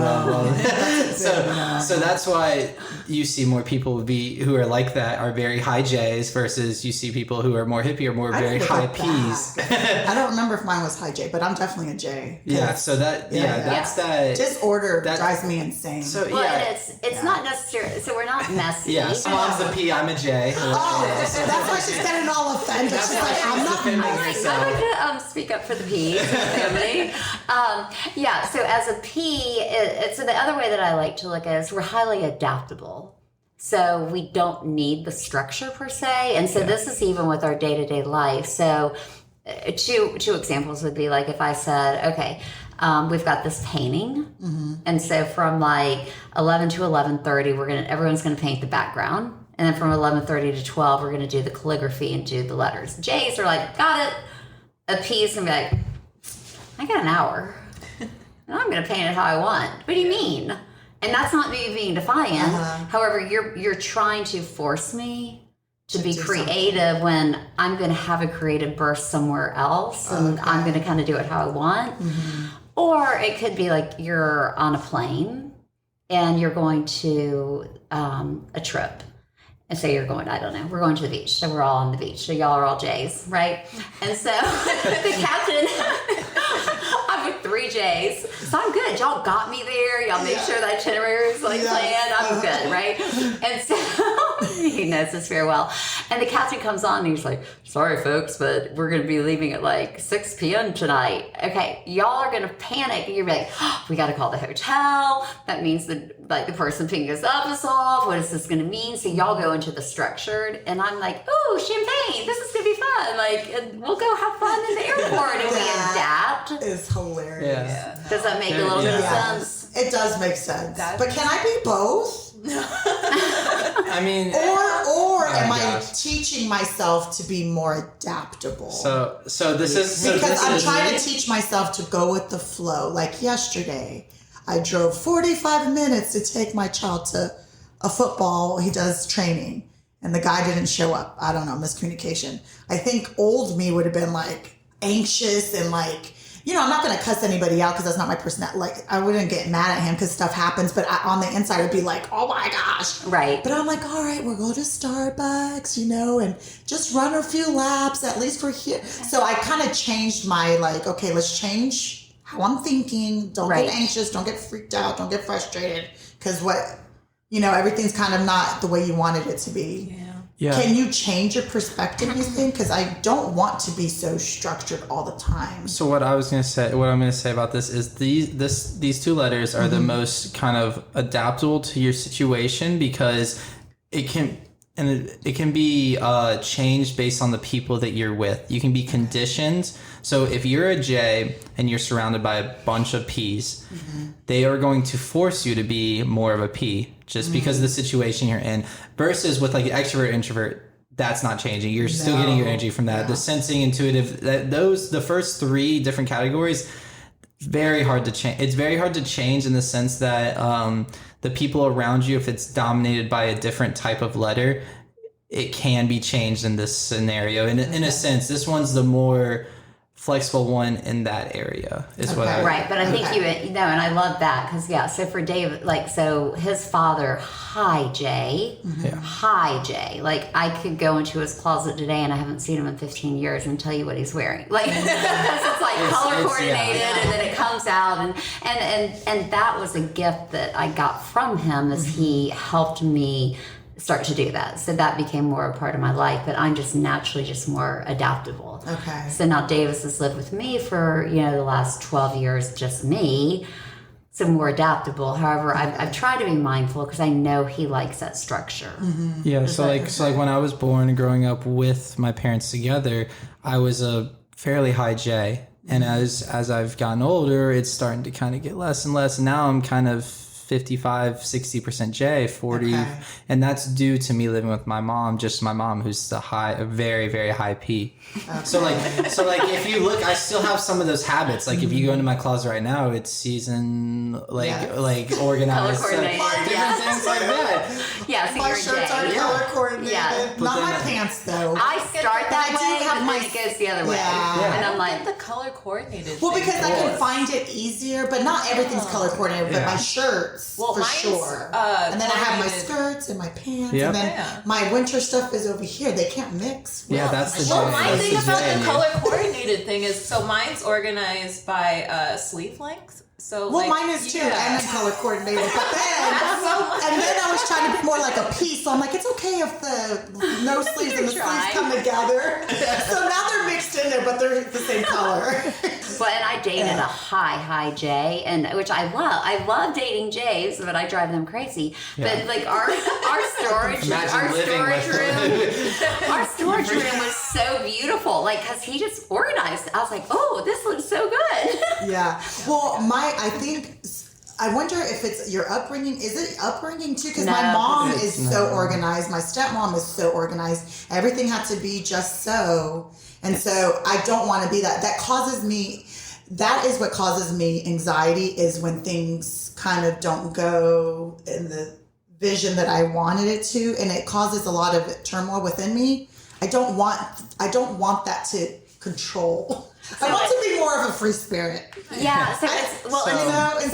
D: So that's why you see more people who are like that are very high J's versus you see people who are more hippie or more very high P's.
A: I don't remember if mine was high J, but I'm definitely a J.
D: Yeah. So that's that.
A: Disorder drives me insane.
D: So
B: Well,
D: yeah.
B: and it's not necessarily, so we're not messy.
D: Yeah, so mom's the P, I'm a J.
A: That's why she's getting all offended.
D: That's
A: She's
D: why
A: like,
D: she's
A: I'm not
D: defending
A: messy.
D: herself.
B: I like to speak up for the P's in the family. Yeah, so as a P, so the other way that I like to look at it is we're highly adaptable. So we don't need the structure per se. And so this is even with our day-to-day life. So two examples would be like if I said, okay, we've got this painting. And so from like 11 to 11:30, everyone's gonna paint the background. And then from 11:30 to 12, we're going to do the calligraphy and do the letters. J's are like, got it. A P's going to be like, I got an hour. And I'm going to paint it how I want. What do you mean? And that's not me being defiant. However, you're trying to force me to be
A: do
B: creative when I'm going to have a creative burst somewhere else, and I'm going to kind of do it how I want. Or it could be like you're on a plane and you're going to a trip. And so you're going, I don't know, we're going to the beach. So we're all on the beach. So y'all are all J's, right? And so the captain, I'm with 3 J's. So I'm good. Y'all got me there. Y'all make sure that itinerary is like planned. I'm good, right? And so he knows this very well. And the captain comes on and he's like, sorry, folks, but we're going to be leaving at like 6 p.m. tonight. Okay, y'all are going to panic. And you're like, oh, we got to call the hotel. That means that like the person picking us up is off. What is this going to mean? So y'all go into the structured, and I'm like, oh, champagne, this is gonna be fun, like, and we'll go have fun in the airport, and we adapt.
A: Is hilarious.
D: Yeah.
B: Does that make a little bit of sense?
A: It does make sense. But can I be both?
D: I mean,
A: or am I teaching myself to be more adaptable?
D: So this is
A: because I'm trying to teach myself to go with the flow. Like yesterday, I drove 45 minutes to take my child to a football. He does training, and the guy didn't show up. I don't know, miscommunication. I think old me would have been like anxious and like, you know, I'm not going to cuss anybody out because that's not my personality. Like, I wouldn't get mad at him because stuff happens, but on the inside, I'd be like, oh my gosh.
B: Right.
A: But I'm like, all right, we'll go to Starbucks, you know, and just run a few laps. At least we're here. So I kind of changed my like, okay, let's change how I'm thinking. Don't get anxious. Don't get freaked out. Don't get frustrated. Because you know, everything's kind of not the way you wanted it to be.
D: Yeah.
A: Can you change your perspective, you think? Because I don't want to be so structured all the time.
D: So what I'm going to say about this is these 2 letters are the most kind of adaptable to your situation, because it can be changed based on the people that you're with. You can be conditioned. So if you're a J and you're surrounded by a bunch of P's, they are going to force you to be more of a P just because of the situation you're in. Versus with like extrovert, introvert, that's not changing. You're still getting your energy from that. Yeah. The sensing, intuitive, the first 3 different categories, very hard to change. It's very hard to change in the sense that the people around you, if it's dominated by a different type of letter, it can be changed in this scenario. In a sense, this one's the more flexible one in that area is what I
B: right. But I think you know, and I love that because so for Dave, like, so his father, high J, like I could go into his closet today and I haven't seen him in 15 years and tell you what he's wearing, like because it's like color coordinated and then it comes out and that was a gift that I got from him as he helped me start to do that. So that became more a part of my life, but I'm just naturally just more adaptable.
A: Okay.
B: So now Davis has lived with me for, you know, the last 12 years, just me. So more adaptable. However, I've tried to be mindful because I know he likes that structure.
D: Yeah. So like when I was born and growing up with my parents together, I was a fairly high J. And as I've gotten older, it's starting to kind of get less and less. And now I'm kind of 55, 60% J, 40. Okay. And that's due to me living with my mom, just my mom, who's a very, very high P. Okay. So like if you look, I still have some of those habits. Like if you go into my closet right now, it's season, like organized.
B: Color coordinated.
D: Different things like that.
B: Yeah, so
A: my shirts are color coordinated.
B: Yeah.
A: Not my pants though.
B: I start that way, but then it goes the other way.
A: Yeah.
B: And I'm like,
C: the color coordinated.
A: Well, because I can find it easier, but not everything's color coordinated. But my shirts, for sure. And then I have my skirts and my pants, and then my winter stuff is over here. They can't mix.
D: Yeah, that's the
C: Well, my thing about the color coordinated thing is, so mine's organized by sleeve length. So
A: mine is too, and then color coordinated. But then, and then I was trying to be more like a piece. So I'm like, it's okay if the no sleeves and the sleeves come together. So now they're mixed in there, but they're the same color.
B: But I dated a high J, and which I love. I love dating J's, but I drive them crazy. Yeah. But like our storage room was so beautiful. Like, cause he just organized. I was like, oh, this looks so good.
A: Yeah. Well, I wonder if it's your upbringing. Is it upbringing too? Because my mom is so organized. My stepmom is so organized. Everything had to be just so. And so I don't want to be that. That is what causes me anxiety, is when things kind of don't go in vision that I wanted it to, and it causes a lot of turmoil within me. I don't want that to control. I want to be more of a free spirit.
B: Yeah. So it's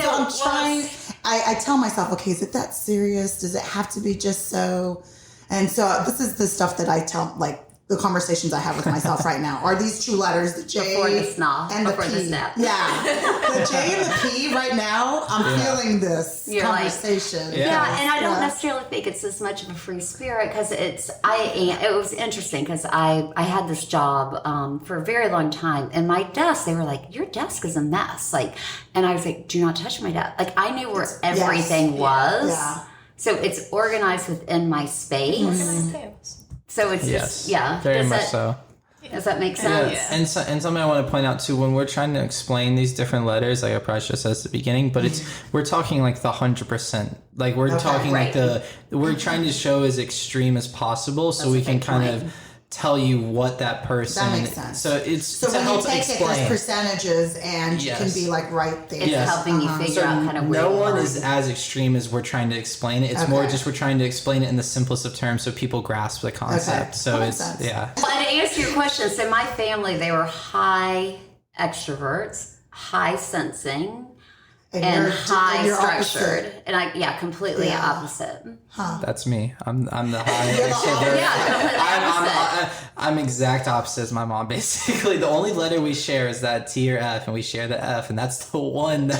A: so I'm trying. I tell myself, okay, is it that serious? Does it have to be just so? And so this is the stuff that I tell, like the conversations I have with myself right now. Are these two letters, the J
B: before the snap,
A: and the
B: before
A: P?
B: the snap.
A: Yeah, the J and the P right now. I'm feeling this conversation.
B: Yeah, and I don't necessarily think it's as much of a free spirit because it was interesting because I had this job for a very long time, and my desk, they were like, your desk is a mess, like, and I was like, do not touch my desk. Like, I knew where everything was.
A: Yeah.
B: So it's organized within my space. So it's just,
D: very much so.
B: Does that make sense?
C: Yeah.
D: And something I want to point out too, when we're trying to explain these different letters, like I probably should have said at the beginning, but we're talking like the 100%. Like we're talking like we're trying to show as extreme as possible, so we can kind of tell you what that person.
A: That makes sense.
D: So it's
A: So
D: to
A: when
D: help
A: you take
D: explain.
A: it, there's percentages, and you can be like right there.
B: It's helping you figure out kind of where
D: no
B: you
D: one
B: are.
D: is as extreme as we're trying to explain it. It's more just we're trying to explain it in the simplest of terms so people grasp the concept.
A: Okay.
D: So
A: That
D: it's
A: makes sense.
B: Well, to answer your question, so my family, they were high extroverts, high sensing, and high structured.
A: Opposite.
B: And I, completely opposite.
D: That's me. I'm the high extrovert. I'm exact opposite as my mom. Basically, the only letter we share is that T or F, and we share the F, and that's the one that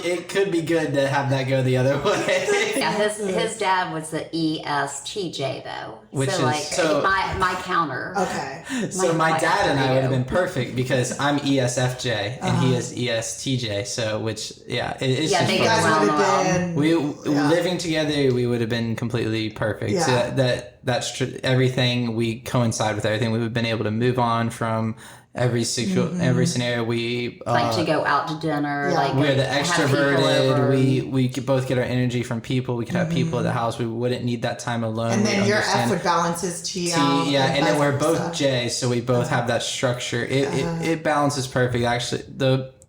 D: it could be good to have that go the other way.
B: Yeah, his dad was the ESTJ though,
D: Which
B: so
D: is
B: my counter.
A: Okay.
D: So my dad and I would have been perfect because I'm ESFJ and he is ESTJ. So it's
B: they
D: just
B: go
A: You guys
B: around
A: would
B: the world.
A: have been.
D: we living together, we would have been completely perfect.
A: Yeah.
D: So that's everything. We coincide with everything. We would have been able to move on from every scenario. We
B: Like to go out to dinner.
A: Yeah.
B: Like
D: we're the
B: have people
D: extroverted.
B: over.
D: We could both get our energy from people. We could have people at the house. We wouldn't need that time alone.
A: And
D: We'd
A: then your F
D: understand.
A: would balance his T out.
D: Yeah, and then
A: vice
D: we're both
A: versa.
D: J, so we both have that structure. It balances perfect. Actually,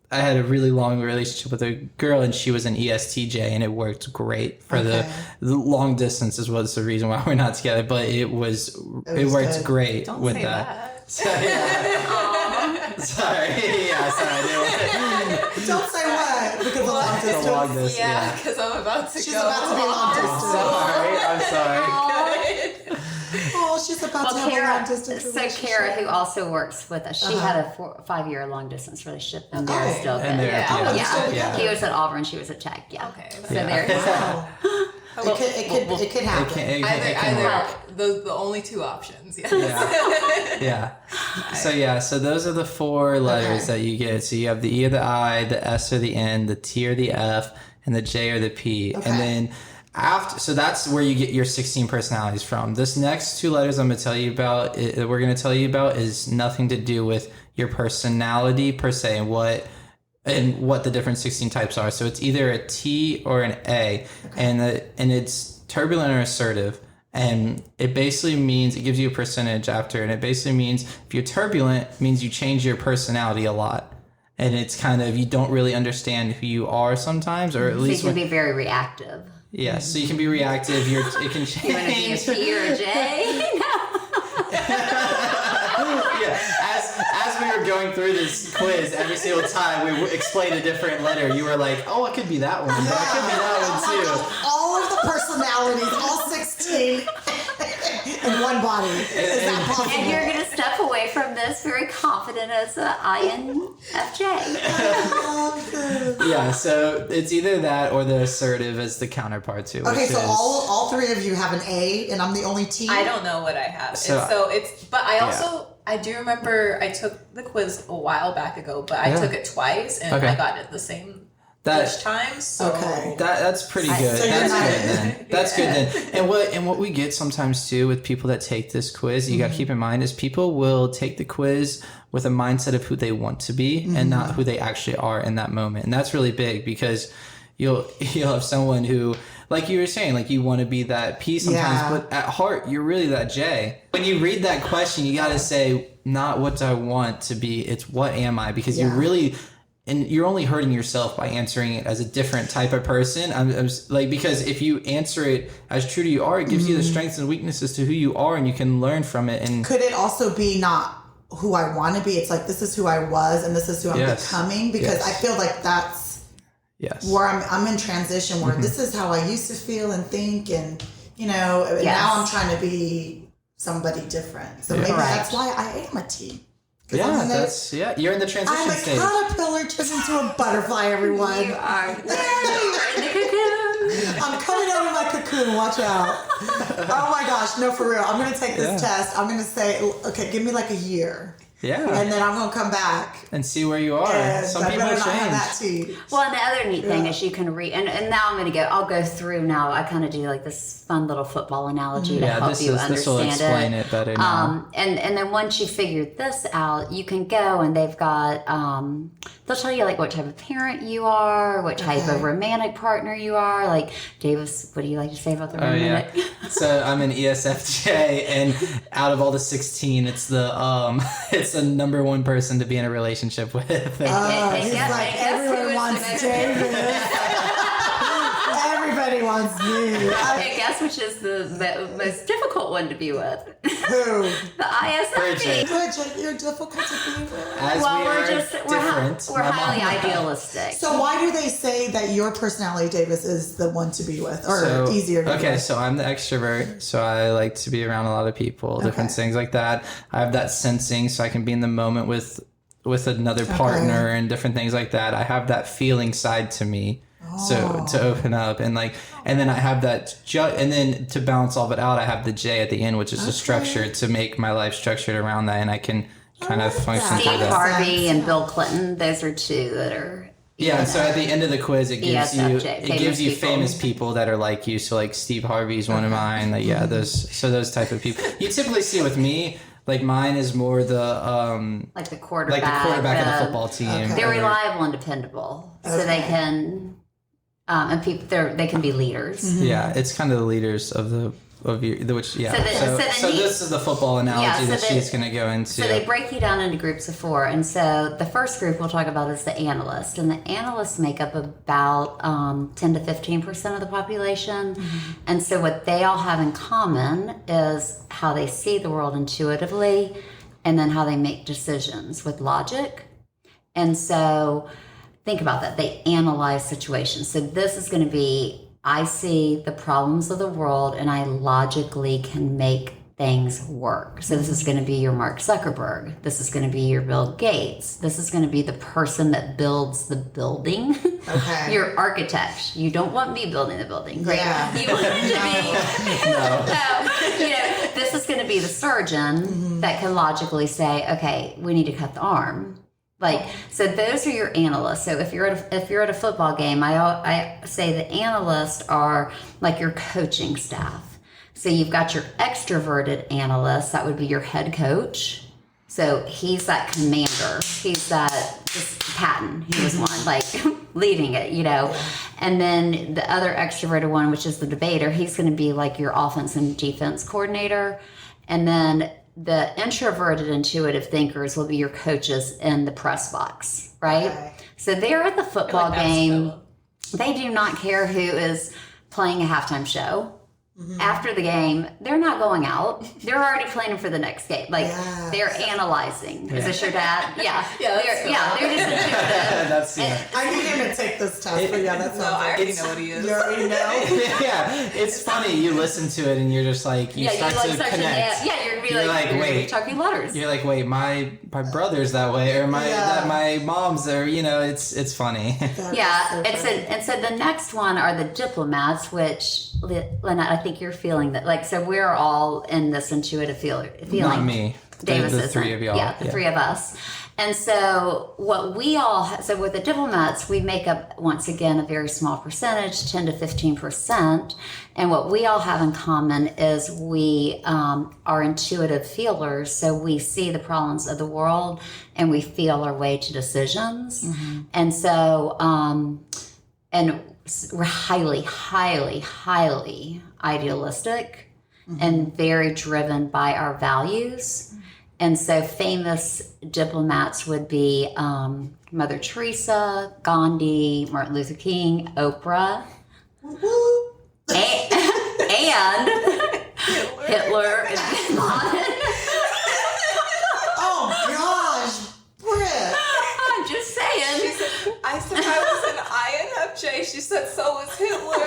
D: I had a really long relationship with a girl, and she was an ESTJ, and it worked great for the long distance. Is what's the reason why we're not together, but it worked
A: good.
D: great
C: Don't
D: with
C: say
D: that.
C: that.
D: So, sorry.
A: Don't say what because of long distance.
D: Long distance.
C: Yeah, because I'm about to
A: She's
C: go.
A: about to be long distance.
D: I'm sorry.
A: Oh, she's about to have a long distance relationship.
B: Kara, who also works with us, she had a 5-year long distance relationship, and they're still good.
D: And they're-
A: yeah.
B: He was at Auburn, she was at Tech. Yeah.
C: Okay.
B: So there.
A: Wow. It could happen.
C: Either the only two options. Yeah.
D: So those are the 4 letters that you get. So you have the E or the I, the S or the N, the T or the F, and the J or the P.
A: Okay.
D: And then so that's where you get your 16 personalities from. This next 2 letters we're going to tell you about is nothing to do with your personality per se and what the different 16 types are. So it's either a T or an A, and it's turbulent or assertive. And it basically means, it gives you a percentage after, and it basically means if you're turbulent, it means you change your personality a lot. And it's kind of, you don't really understand who you are sometimes, or at least
B: So you can be very reactive.
D: Yeah, so you can be reactive. It can change.
B: You want to be a P or a J?
D: As we were going through this quiz, every single time we explained a different letter, you were like, "Oh, it could be that one, but it could be that one too."
A: All of the personalities, all 16 in one body. Is that possible?
B: And you're going to step away from this very confident as an INFJ.
D: Yeah, so it's either that or the assertive as the counterpart to it.
A: Okay, so all 3 of you have an A, and I'm the only T.
C: I don't know what I have. But I also, I do remember I took the quiz a while back ago, but I took it twice and I got it the same each time. So
D: that's pretty good.
A: So
D: That's good then. That's good then. And what we get sometimes too with people that take this quiz, you got to keep in mind, is people will take the quiz with a mindset of who they want to be and not who they actually are in that moment. And that's really big because you'll have someone who, like you were saying, like you want to be that P sometimes, but at heart you're really that J. When you read that question, you got to say not what do I want to be, it's what am I, because you really, and you're only hurting yourself by answering it as a different type of person. I'm like, because if you answer it as true to you are, it gives you the strengths and weaknesses to who you are, and you can learn from it. And
A: could it also be not who I want to be? It's like, this is who I was and this is who I'm becoming, because I feel like that's where I'm in transition, where this is how I used to feel and think, and now I'm trying to be somebody different. So maybe that's why I am a T.
D: Yeah, you're in the transition stage.
A: I'm a caterpillar turned into a butterfly, everyone.
B: You are. Yay, you're in the cocoon.
A: I'm coming out of my cocoon. Watch out. Oh my gosh. No, for real. I'm going to take this test. I'm going to say, okay, give me like a year.
D: Yeah.
A: And then I'm going to come back.
D: And see where you are.
A: And
D: some
A: I
D: people
A: better
D: change.
A: not have that tea.
B: Well, and the other neat thing is you can read, and now I'll go through now. I kind of do like this fun little football analogy to help you understand
D: this will explain it better now.
B: And then once you figured this out, you can go and they've got, they'll tell you like what type of parent you are, what type of romantic partner you are. Like, Davis, what do you like to say about the romantic?
D: Oh, yeah. So I'm an ESFJ, and out of all the 16, it's the number one person to be in a relationship with.
A: He's like, everyone wants David. Everybody wants me.
B: Okay, guess which is the most difficult one to be with?
A: Who?
B: The ISFP.
A: Bridgette, you're difficult to be with.
B: We're highly idealistic.
A: So why do they say that your personality, Davis, is the one to be with, or easier to be with?
D: Okay, so I'm the extrovert, so I like to be around a lot of people, different things like that. I have that sensing, so I can be in the moment with another partner and different things like that. I have that feeling side to me. So to open up and then I have that and then to balance all of it out, I have the J at the end, which is the structure to make my life structured around that, and I can kind of function through
B: Steve
D: that.
B: Harvey and Bill Clinton, those are two that are.
D: So at the end of the quiz, it gives
B: ESFJ,
D: you famous people that are like you. So like Steve Harvey's one of mine. Like, those type of people. You typically see with me. Like mine is more the
B: like the quarterback,
D: of the football team.
A: Okay.
B: They're reliable and dependable, so they can. And people, they can be leaders.
A: Mm-hmm.
D: Yeah, it's kind of the leaders of which. So this is the football analogy that she's going to go into.
B: So they break you down into groups of 4, and so the first group we'll talk about is the analyst, and the analysts make up about 10 to 15% of the population, and so what they all have in common is how they see the world intuitively, and then how they make decisions with logic, and so. Think about that. They analyze situations. So this is going to be, I see the problems of the world and I logically can make things work. So this is going to be your Mark Zuckerberg. This is going to be your Bill Gates. This is going to be the person that builds the building.
A: Okay.
B: Your architect. You don't want me building the building. Right?
A: Yeah.
B: You want it to be, this is going to be the surgeon that can logically say, okay, we need to cut the arm. So those are your analysts. So if you're at a football game, I say the analysts are like your coaching staff. So you've got your extroverted analyst, that would be your head coach. So he's that commander. He's that just Patton. He was one leading it, And then the other extroverted one, which is the debater, he's going to be like your offense and defense coordinator. And then the introverted intuitive thinkers will be your coaches in the press box, right? Okay. So they're at the football game. They do not care who is playing a halftime show. After the game, they're not going out. They're already planning for the next game. They're analyzing. Is this your dad? Yeah. They're just intuitive.
A: I need him to take this test. But that's
C: I already know what he is.
A: You already know?
D: It's funny. You listen to it and you're just like, you start to connect.
B: You're going to be like,
D: wait.
B: Talking letters.
D: You're like, wait, my brother's that way, or my mom's there. It's funny.
B: And so the next one are the diplomats, which, Lynette, I think you're feeling that. So we're all in this intuitive feeling.
D: Not me.
B: Davis
D: the three of y'all.
B: Yeah, the three of us. And so with the diplomats, we make up, once again, a very small percentage, 10 to 15%. And what we all have in common is we are intuitive feelers. So we see the problems of the world and we feel our way to decisions. And so, and we're highly, highly, highly idealistic and very driven by our values. And so famous diplomats would be Mother Teresa, Gandhi, Martin Luther King, Oprah, and Hitler and Bin Laden.
A: Oh gosh, Britt.
B: I'm just saying.
C: She said, I said I was an INFJ. She said so was Hitler.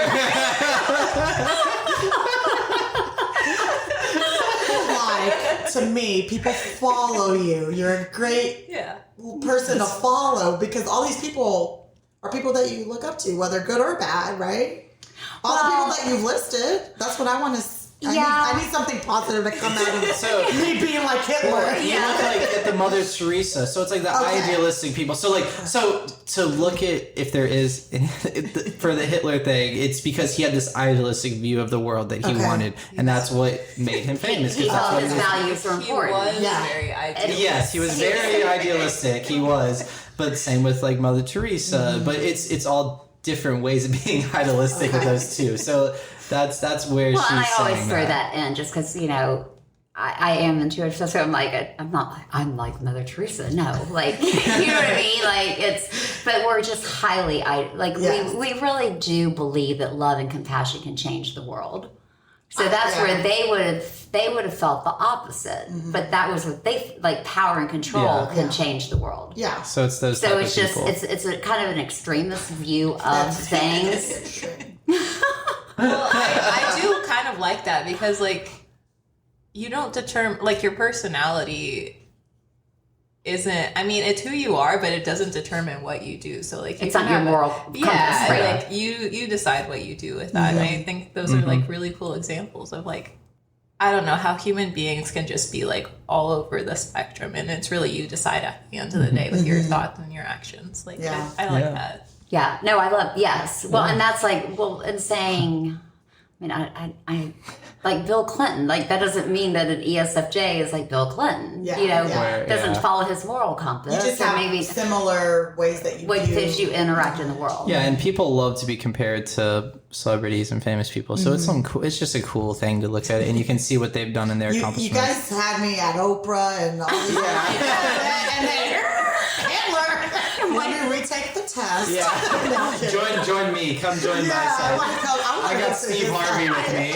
A: Like, to me, people follow you. You're a great person to follow because all these people are people that you look up to, whether good or bad, right? All the people that you've listed, that's what I want to. I need something positive to come out of it.
D: So
A: me being like Hitler.
D: You look like at the Mother Teresa, so it's like the idealistic people. So to look at if there is for the Hitler thing, it's because he had this idealistic view of the world that he wanted, and that's what made him famous.
B: He thought his values were important.
C: He was very idealistic.
D: Yes, he was very idealistic. He was, but same with like Mother Teresa. But it's all different ways of being idealistic with those two. So. That's where she's saying
B: I always throw that in just because, I am intuitive, so I'm like, I'm like Mother Teresa. No, like, you know what I mean? Like, but we're just highly, we really do believe that love and compassion can change the world. So that's where they would have felt the opposite. Mm-hmm. But that was what they, like, power and control can change the world.
A: Yeah.
D: So it's those
B: So
D: type
B: it's
D: of
B: just,
D: people.
B: it's a kind of an extremist view of things.
C: Well, I do kind of like that because, like, you don't determine, like, your personality isn't, I mean, it's who you are, but it doesn't determine what you do. So, like,
B: it's on your moral compass, right?
C: Like, you decide what you do with that. And I think those are, like, really cool examples of, like, I don't know how human beings can just be, like, all over the spectrum. And it's really you decide at the end of the day with your thoughts and your actions. Like, I like that.
B: Yeah, no, I love, yes. Well, and that's like, and saying, I mean, I like Bill Clinton, like that doesn't mean that an ESFJ is like Bill Clinton, doesn't follow his moral compass.
A: You just have maybe similar ways that
B: you interact in the world.
D: Yeah, and people love to be compared to celebrities and famous people, so it's something cool. It's just a cool thing to look at, and you can see what they've done in their accomplishments.
A: You guys had me at Oprah and all these and then Hitler. When we retake the test.
D: Yeah. join me. Come join my side. I got Steve Harvey with me.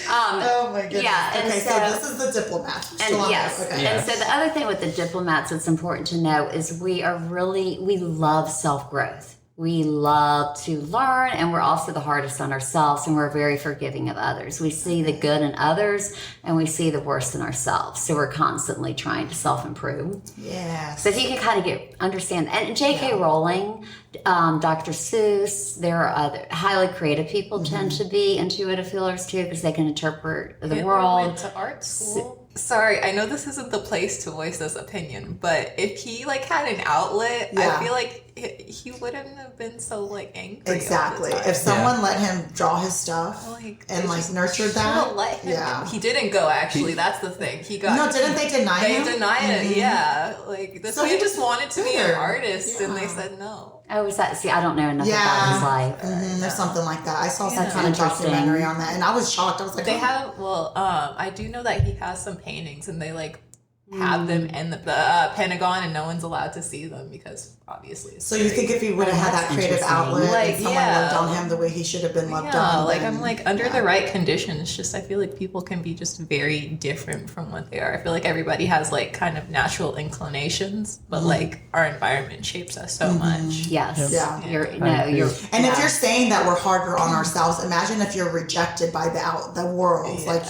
A: Oh my goodness.
B: Yeah, and
A: okay, so this is the diplomat.
B: And and so the other thing with the diplomats that's important to know is we love self-growth. We love to learn, and we're also the hardest on ourselves, and we're very forgiving of others. We see the good in others, and we see the worst in ourselves. So we're constantly trying to self-improve.
A: Yes.
B: So if you can kind of understand, and J.K. Rowling, Dr. Seuss, there are other highly creative people tend to be intuitive feelers too, because they can interpret the world.
C: Went to art school. Sorry, I know this isn't the place to voice this opinion, but if he like had an outlet, I feel like he wouldn't have been so like angry.
A: Exactly. If someone let him draw his stuff and like nurtured that,
C: he didn't go. Actually, that's the thing. He got.
A: No, didn't they deny him?
C: They denied it. Yeah, like this. So he just wanted to be an artist, and they said no.
B: Oh, is that? See, I don't know enough about his life.
A: There's something like that. I saw some kind of documentary on that, and I was shocked. I was like,
C: they have. Well, I do know that he has some paintings, and they like have them in the Pentagon, and no one's allowed to see them because obviously.
A: So you think if he would have had that creative outlet, like someone loved on him the way he should have been loved on?
C: Like I'm like under the right conditions, just I feel like people can be just very different from what they are. I feel like everybody has like kind of natural inclinations, but like our environment shapes us so much.
B: Yes.
A: Yeah.
B: And
A: if you're saying that we're harder on ourselves, imagine if you're rejected by the world. Like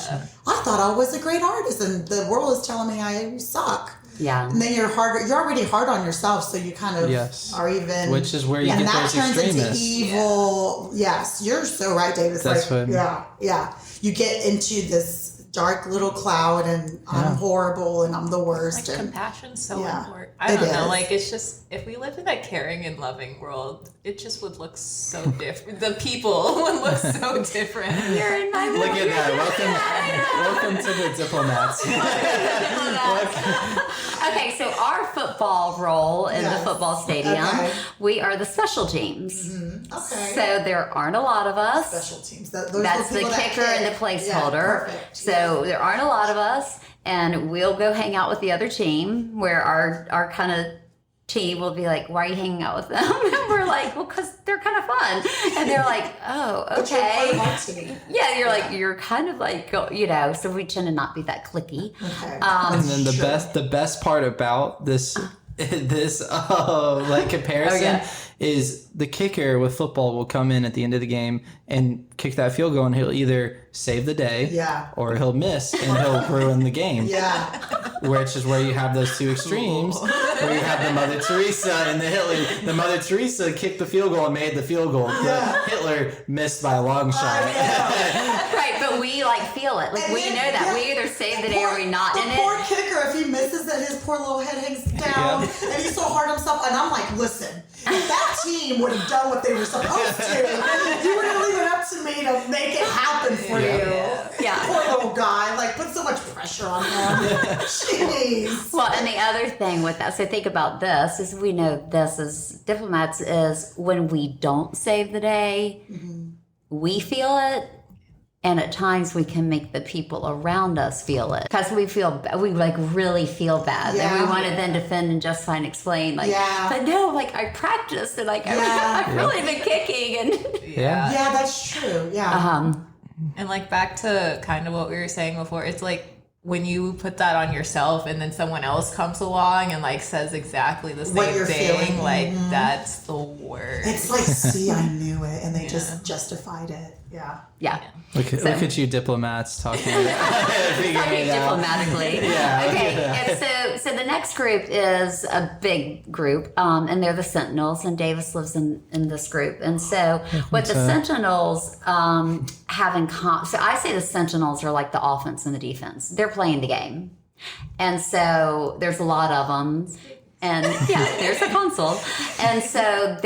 A: I thought I was a great artist, and the world is telling me I suck.
B: Yeah.
A: And then you're already hard on yourself, so you kind of are even.
D: Which is where you get those extremists.
A: And that turns into evil. Yes, you're so right, David.
D: That's what.
A: Yeah. You get into this dark little cloud, and I'm horrible, and I'm the worst.
C: Like compassion's so important. I don't know. Like it's just if we lived in a caring and loving world, it just would look so different. The people would look so different.
B: You're in my
D: Look at that. Welcome to the diplomats.
B: Okay, so our football role in the football stadium, we are the special teams.
A: Mm-hmm. Okay.
B: So there aren't a lot of us.
A: Special teams. That's
B: the kicker and the placeholder. So there aren't a lot of us, and we'll go hang out with the other team where our kind of team will be like, why are you hanging out with them? And we're like, well, because they're kind of fun. And they're like, oh, okay. Yeah, you're like, you're kind of like, so we tend to not be that cliquey.
A: Okay.
D: And then the best part about this comparison is the kicker with football will come in at the end of the game and kick that field goal, and he'll either save the day or he'll miss and he'll ruin the game. Which is where you have those two extremes, where you have the Mother Teresa and the Hitler. The Mother Teresa kicked the field goal and made the field goal. The Hitler missed by a long shot.
B: Right, but we feel it. Like, we know that. We either save the day or we not.
A: The poor kicker, if he misses it, his poor little head hangs down, and he's so hard on himself. And I'm like, listen, if that team would have done what they were supposed to, you would have leave it up to me to make it happen for you. Poor little guy. Like, put so much pressure on him. Jeez.
B: Well, and the other thing with that, so think about this, is we know this as diplomats is when we don't save the day, we feel it. And at times we can make the people around us feel it because we really feel bad. And we want to then defend and justify and explain but no, I practiced and I've really been kicking and
A: yeah, that's true.
C: And back to kind of what we were saying before, it's like when you put that on yourself and then someone else comes along and says exactly the same thing, that's the worst.
A: It's like, see, I knew it, and they just justified it. Yeah.
D: Look at you diplomats talking
B: diplomatically. Okay, and so the next group is a big group, and they're the Sentinels, and Davis lives in this group. And so what the Sentinels have in common, so I say the Sentinels are like the offense and the defense. They're playing the game. And so there's a lot of them. And there's a console. And so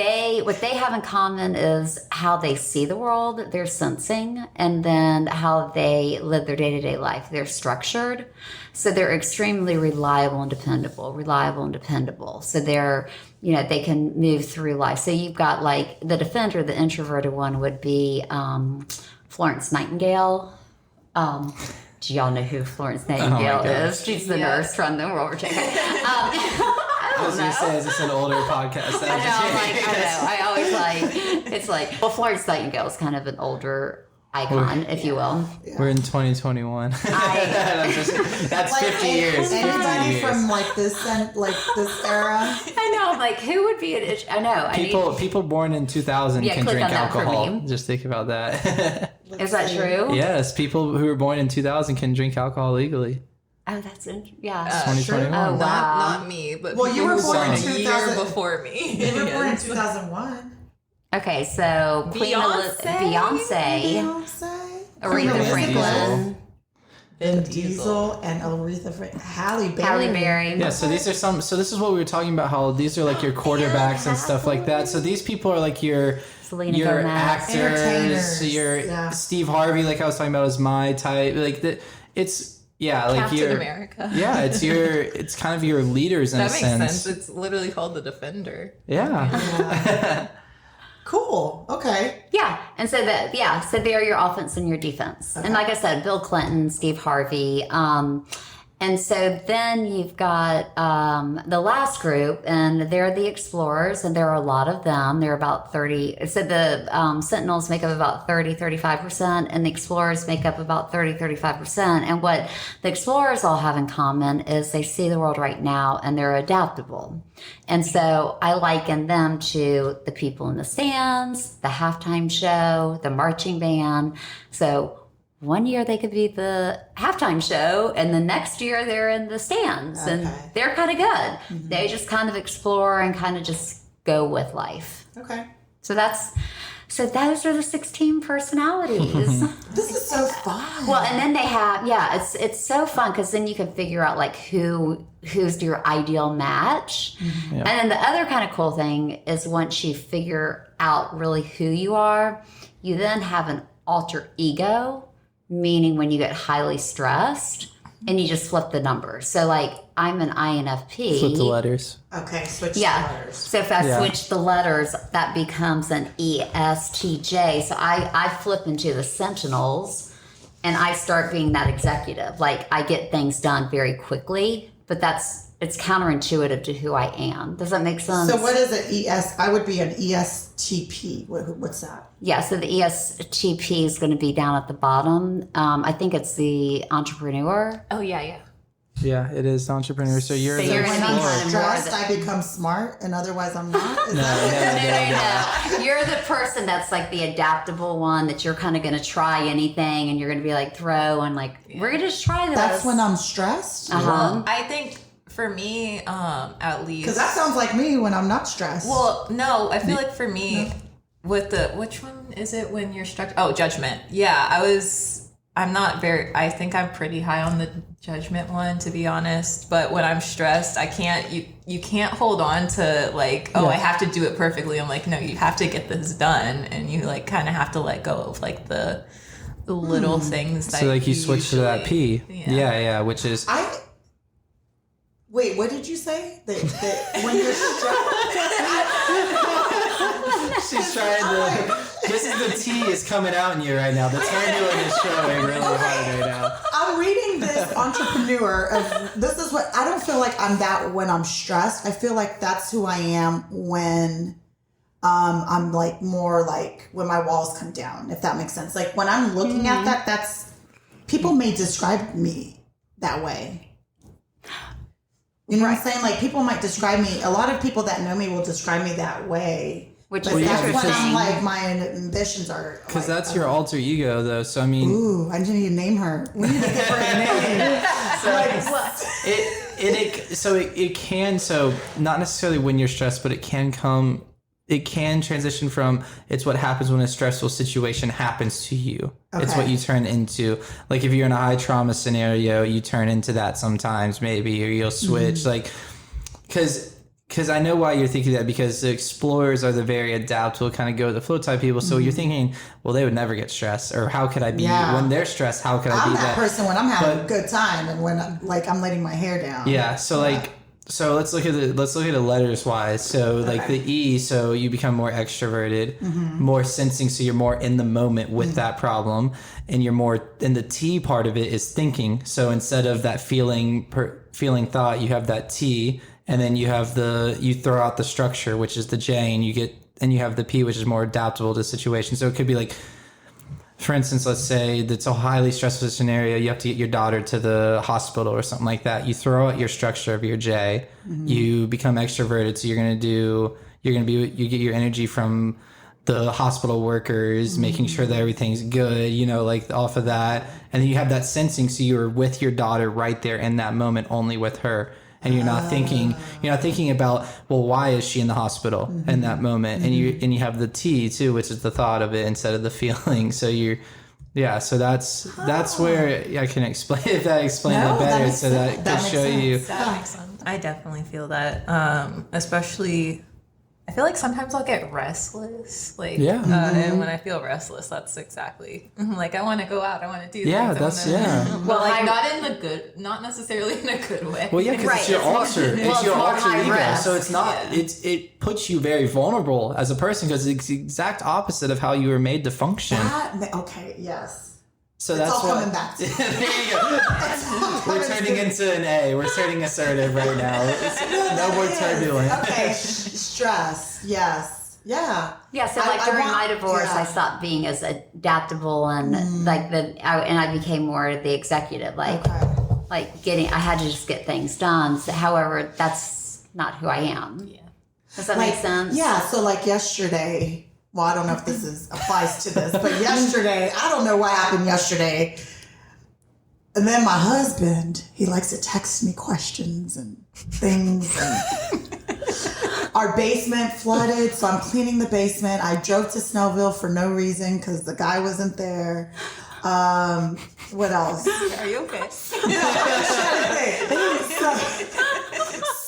B: what they have in common is how they see the world, they're sensing, and then how they live their day-to-day life. They're structured. So they're extremely reliable and dependable. So they're, they can move through life. So you've got the defender, the introverted one would be Florence Nightingale. Do y'all know who Florence Nightingale is? She's the nurse from the World War II.
D: I was going to say, is this an older podcast?
B: I know. Well, Florence Nightingale is kind of an older icon, if you will.
D: We're in 2021. That's 50 years.
A: Anybody from this era?
B: I know. Who would be an? I know.
D: People born in 2000 can drink alcohol. Just think about that.
B: Is that true?
D: Yes, people who were born in 2000 can drink alcohol legally.
B: Oh, that's
D: 2021.
B: Oh, wow.
C: Not me, but
A: you were born in
C: 2000 year before me.
A: You were born in 2001.
B: Okay, so Beyonce, Aretha Franklin,
A: Vin Diesel, and Aretha Franklin, Halle Berry.
D: Yeah, so these are so this is what we were talking about, how these are your quarterbacks and stuff like that. So these people are your actors, your Steve Harvey, I was talking about, is my type. It's
C: Captain America.
D: Yeah, it's kind of your leaders in a sense.
C: That makes sense. It's literally called the Defender.
D: Yeah.
A: Cool. Okay.
B: Yeah, and so so they're your offense and your defense. Okay. And like I said, Bill Clinton, Steve Harvey. And so then you've got the last group, and they're the explorers, and there are a lot of them. They're about 30. So the Sentinels make up about 30-35%, and the explorers make up about 30-35%. And what the explorers all have in common is they see the world right now, and they're adaptable. And so I liken them to the people in the stands, the halftime show, the marching band. So one year they could be the halftime show, and the next year they're in the stands, and they're kind of good. Mm-hmm. They just kind of explore and kind of just go with life.
A: Okay.
B: So those are the 16 personalities.
A: This is so fun.
B: Well, and then they have, it's so fun because then you can figure out who's your ideal match. Mm-hmm. Yeah. And then the other kind of cool thing is once you figure out really who you are, you then have an alter ego. Meaning when you get highly stressed and you just flip the numbers. So I'm an INFP.
D: Flip the letters.
A: Okay, switch the letters.
B: So if I switch the letters, that becomes an ESTJ. So I flip into the Sentinels and I start being that executive. I get things done very quickly, but that's it's counterintuitive to who I am. Does that make sense?
A: So what is an ES? I would be an ESTP. What's that?
B: Yeah, so the ESTP is going to be down at the bottom. I think it's the entrepreneur.
C: Oh, yeah.
D: Yeah, it is the entrepreneur. So you're
B: So
D: the
B: you're
A: When
B: gonna be
A: I'm
B: kind of
A: stressed,
B: more
A: I become smart, and otherwise I'm not. Is
D: No,
A: that
B: No. You're the person that's like the adaptable one that you're kind of going to try anything and you're going to be like throw and like, we're going to just try this.
A: That's when I'm stressed?
B: Uh-huh.
C: I think for me, at least.
A: Because that sounds like me when I'm not stressed.
C: Well, no, I feel like for me, with which one is it when you're struck? Oh, judgment. Yeah, I think I'm pretty high on the judgment one, to be honest. But when I'm stressed, I can't, you can't hold on to like, I have to do it perfectly. I'm like, no, you have to get this done. And you like kind of have to let go of like the little things that
D: So like you switch to that P. Yeah, which is...
A: Wait, what did you say? That when you're stressed...
D: She's trying to... This is the T is coming out in you right now. The Turnula is showing really hard right now.
A: I'm reading this entrepreneur of this is what I don't feel like I'm that when I'm stressed. I feel like that's who I am when I'm like more like when my walls come down, if that makes sense. Like when I'm looking at that, that's people may describe me that way. You know what I'm saying? Like people might describe me, a lot of people that know me will describe me that way.
B: Which
A: But
B: is
A: that's when
B: interesting.
A: I'm like, my ambitions are.
D: Because
A: like,
D: that's your alter ego, though. So, I mean...
A: Ooh, I need to name her. We need to give her a name.
D: It can, not necessarily when you're stressed, but it can transition from it's what happens when a stressful situation happens to you. Okay. It's what you turn into. Like if you're in a high trauma scenario, you turn into that sometimes maybe, or you'll switch. Like, because I know why you're thinking that, because the explorers are the very adaptable, kind of go with the flow type people. So you're thinking, well, they would never get stressed, or how could I be when they're stressed? How could I be that?
A: I'm that person when I'm having a good time and when I'm letting my hair down.
D: Yeah. So so let's look at the letters wise. So like the E, so you become more extroverted, more sensing. So you're more in the moment with that problem, and you're more. And the T part of it is thinking. So instead of that feeling thought, you have that T. And then you have you throw out the structure, which is the J, and you have the P, which is more adaptable to situations. So it could be like, for instance, let's say that's a highly stressful scenario. You have to get your daughter to the hospital or something like that. You throw out your structure of your J, you become extroverted. So you get your energy from the hospital workers, making sure that everything's good, like off of that. And then you have that sensing. So you're with your daughter right there in that moment, only with her. And you're not thinking about, well, why is she in the hospital in that moment? And you have the T too, which is the thought of it instead of the feeling. So so that's where I can explain it better, so that could show you.
C: That makes sense. I definitely feel that, especially. I feel like sometimes I'll get restless, and when I feel restless, that's exactly like I want to go out, I want to do things. Well, like not necessarily in a good way.
D: Well, yeah, because it's your alter, it's your alter ego, so it's not. It puts you very vulnerable as a person because it's the exact opposite of how you were made to function.
A: Okay. Yes.
D: So
A: it's
D: that's
A: all
D: what.
A: Coming back to
D: There you go. We're turning into an A. We're turning assertive right now. No more turbulent.
A: Okay, stress. Yes. Yeah.
B: Yeah. So during my divorce, I stopped being as adaptable and I became more the executive. I had to just get things done. So, however, that's not who I am. Yeah. Does that make sense?
A: Yeah. So yesterday. Well, I don't know if this applies to this, but yesterday, I don't know what happened yesterday. And then my husband, he likes to text me questions and things. And our basement flooded, so I'm cleaning the basement. I drove to Snellville for no reason because the guy wasn't there. What else?
C: Are you okay?
A: So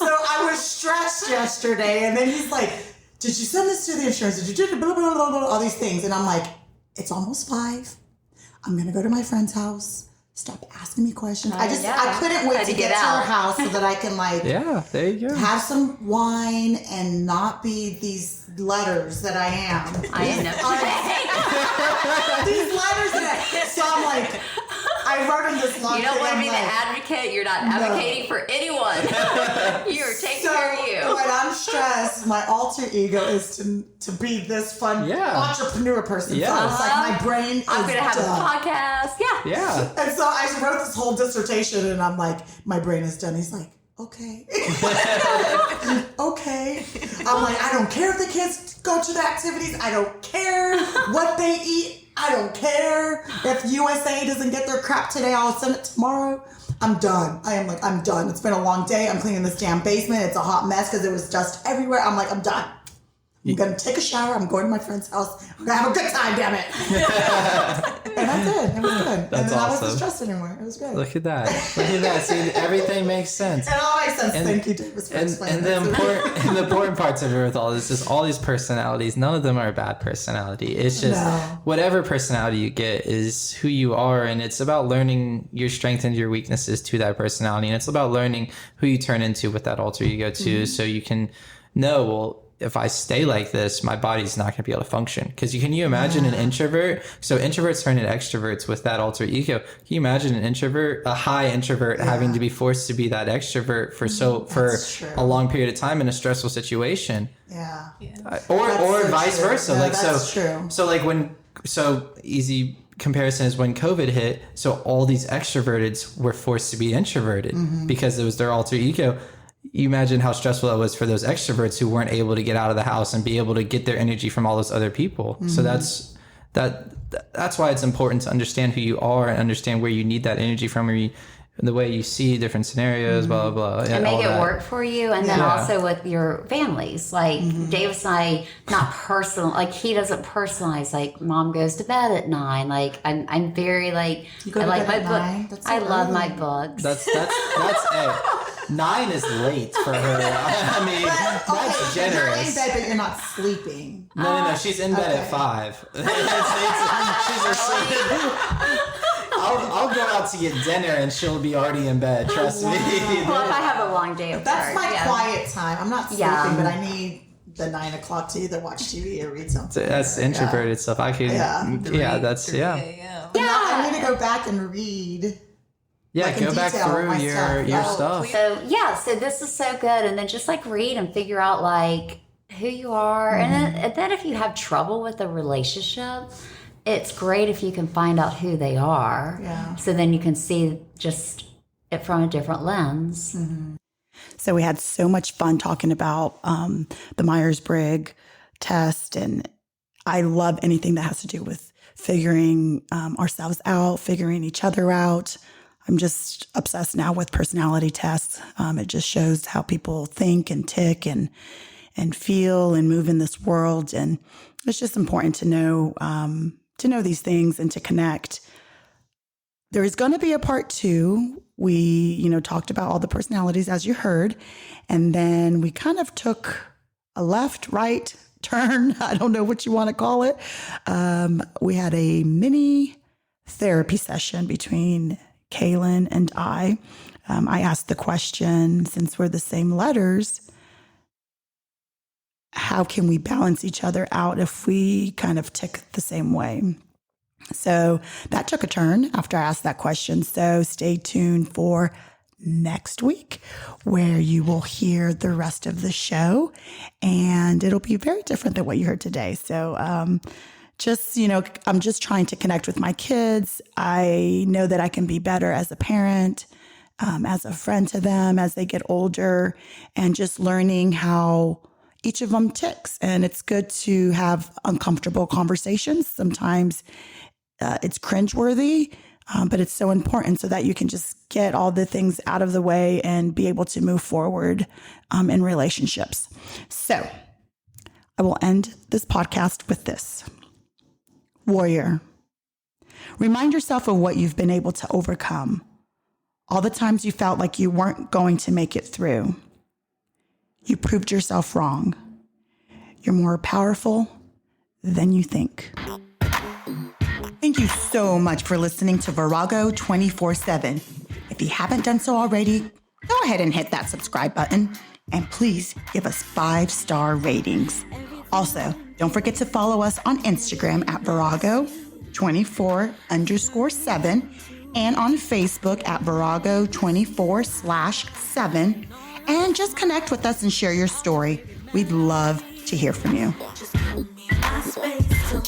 A: I was stressed yesterday, and then he's like, did you send this to the insurance? Did you do blah, blah, blah, blah, all these things? And I'm like, it's almost 5. I'm going to go to my friend's house. Stop asking me questions. I couldn't wait to get to her house so that I can
D: there you go.
A: Have some wine and not be these letters that I am.
B: I know.
A: These letters so I'm like, I wrote in this long
B: You don't
A: thing,
B: want to
A: I'm
B: be the
A: like,
B: advocate. You're not advocating for anyone. You're taking care of you.
A: When I'm stressed, my alter ego is to be this fun entrepreneur person.
D: Yeah.
A: So it's like my brain is
B: I'm going to have
A: done.
B: a podcast. Yeah.
D: Yeah.
A: And so I wrote this whole dissertation, and I'm like, my brain is done. He's like, okay. Okay. I'm like, I don't care if the kids go to the activities. I don't care what they eat. I don't care if USA doesn't get their crap today. I'll send it tomorrow. I'm done. I'm done. It's been a long day. I'm cleaning this damn basement. It's a hot mess because there was dust everywhere. I'm like, I'm done. I'm going to take a shower. I'm going to my friend's house. I'm going to have a good time, damn it. And I did. It was good.
D: That's
A: and then I
D: awesome.
A: wasn't stressed anymore. It was good.
D: Look at that. See, everything makes sense.
A: It all makes sense. Thank you, Davis, for explaining
D: And the important parts of it with all this is all these personalities. None of them are a bad personality. It's just whatever personality you get is who you are, and it's about learning your strengths and your weaknesses to that personality, and it's about learning who you turn into with that alter ego too, so you can know, well, if I stay like this, my body's not going to be able to function. Because can you imagine an introvert? So introverts turn into extroverts with that alter ego. Can you imagine an introvert, a high introvert, having to be forced to be that extrovert for a long period of time in a stressful situation?
A: Yeah.
D: Or vice versa.
A: No,
D: like
A: that's true.
D: So easy comparison is when COVID hit. So all these extroverteds were forced to be introverted because it was their alter ego. You imagine how stressful that was for those extroverts who weren't able to get out of the house and be able to get their energy from all those other people. So that's why it's important to understand who you are and understand where you need that energy from, or the way you see different scenarios, blah, blah, blah.
B: And make it work for you. And then also with your families. Like Davis and I, not personal, like he doesn't personalize. Like mom goes to bed at 9. Like I'm very like, I like my book. I love my books.
D: That's it. 9 is late for her. I mean, that's generous.
A: You're in bed, but you're not sleeping.
D: No. She's in bed at 5. She's asleep. I'll go out to get dinner and she'll be already in bed. Trust me.
B: Well, if I have a long day of
A: That's
B: work,
A: my quiet time. I'm not sleeping,
B: Yeah.
A: but I need the 9 o'clock to either watch TV or read something.
D: That's introverted stuff. I can. That's.
A: I need to go back and read.
D: Yeah,
A: like, in
D: go back
A: detail
D: through
A: my
D: your stuff.
B: So this is so good. And then just like read and figure out like who you are. And then if you have trouble with a relationship, it's great if you can find out who they are.
A: Yeah.
B: So then you can see just it from a different lens.
A: So we had so much fun talking about the Myers Brigg test. And I love anything that has to do with figuring ourselves out, figuring each other out. I'm just obsessed now with personality tests. It just shows how people think and tick and feel and move in this world. And it's just important to know these things and to connect. There is going to be a part 2. We, talked about all the personalities as you heard. And then we kind of took a left, right turn. I don't know what you want to call it. We had a mini therapy session between Kaylin and I. I asked the question, since we're the same letters, how can we balance each other out if we kind of tick the same way? So that took a turn after I asked that question. So stay tuned for next week, where you will hear the rest of the show, and it'll be very different than what you heard today. So, I'm just trying to connect with my kids. I know that I can be better as a parent, as a friend to them as they get older, and just learning how each of them ticks. And it's good to have uncomfortable conversations. Sometimes it's cringeworthy, but it's so important so that you can just get all the things out of the way and be able to move forward in relationships. So I will end this podcast with this. Warrior, remind yourself of what you've been able to overcome. All the times you felt like you weren't going to make it through. You proved yourself wrong. You're more powerful than you think. Thank you so much for listening to Virago 24/7. If you haven't done so already, go ahead and hit that subscribe button, and please give us 5-star ratings. Also, don't forget to follow us on Instagram at Virago 24_7 and on Facebook at Virago24/7. And just connect with us and share your story. We'd love to hear from you.
E: Just give me my space to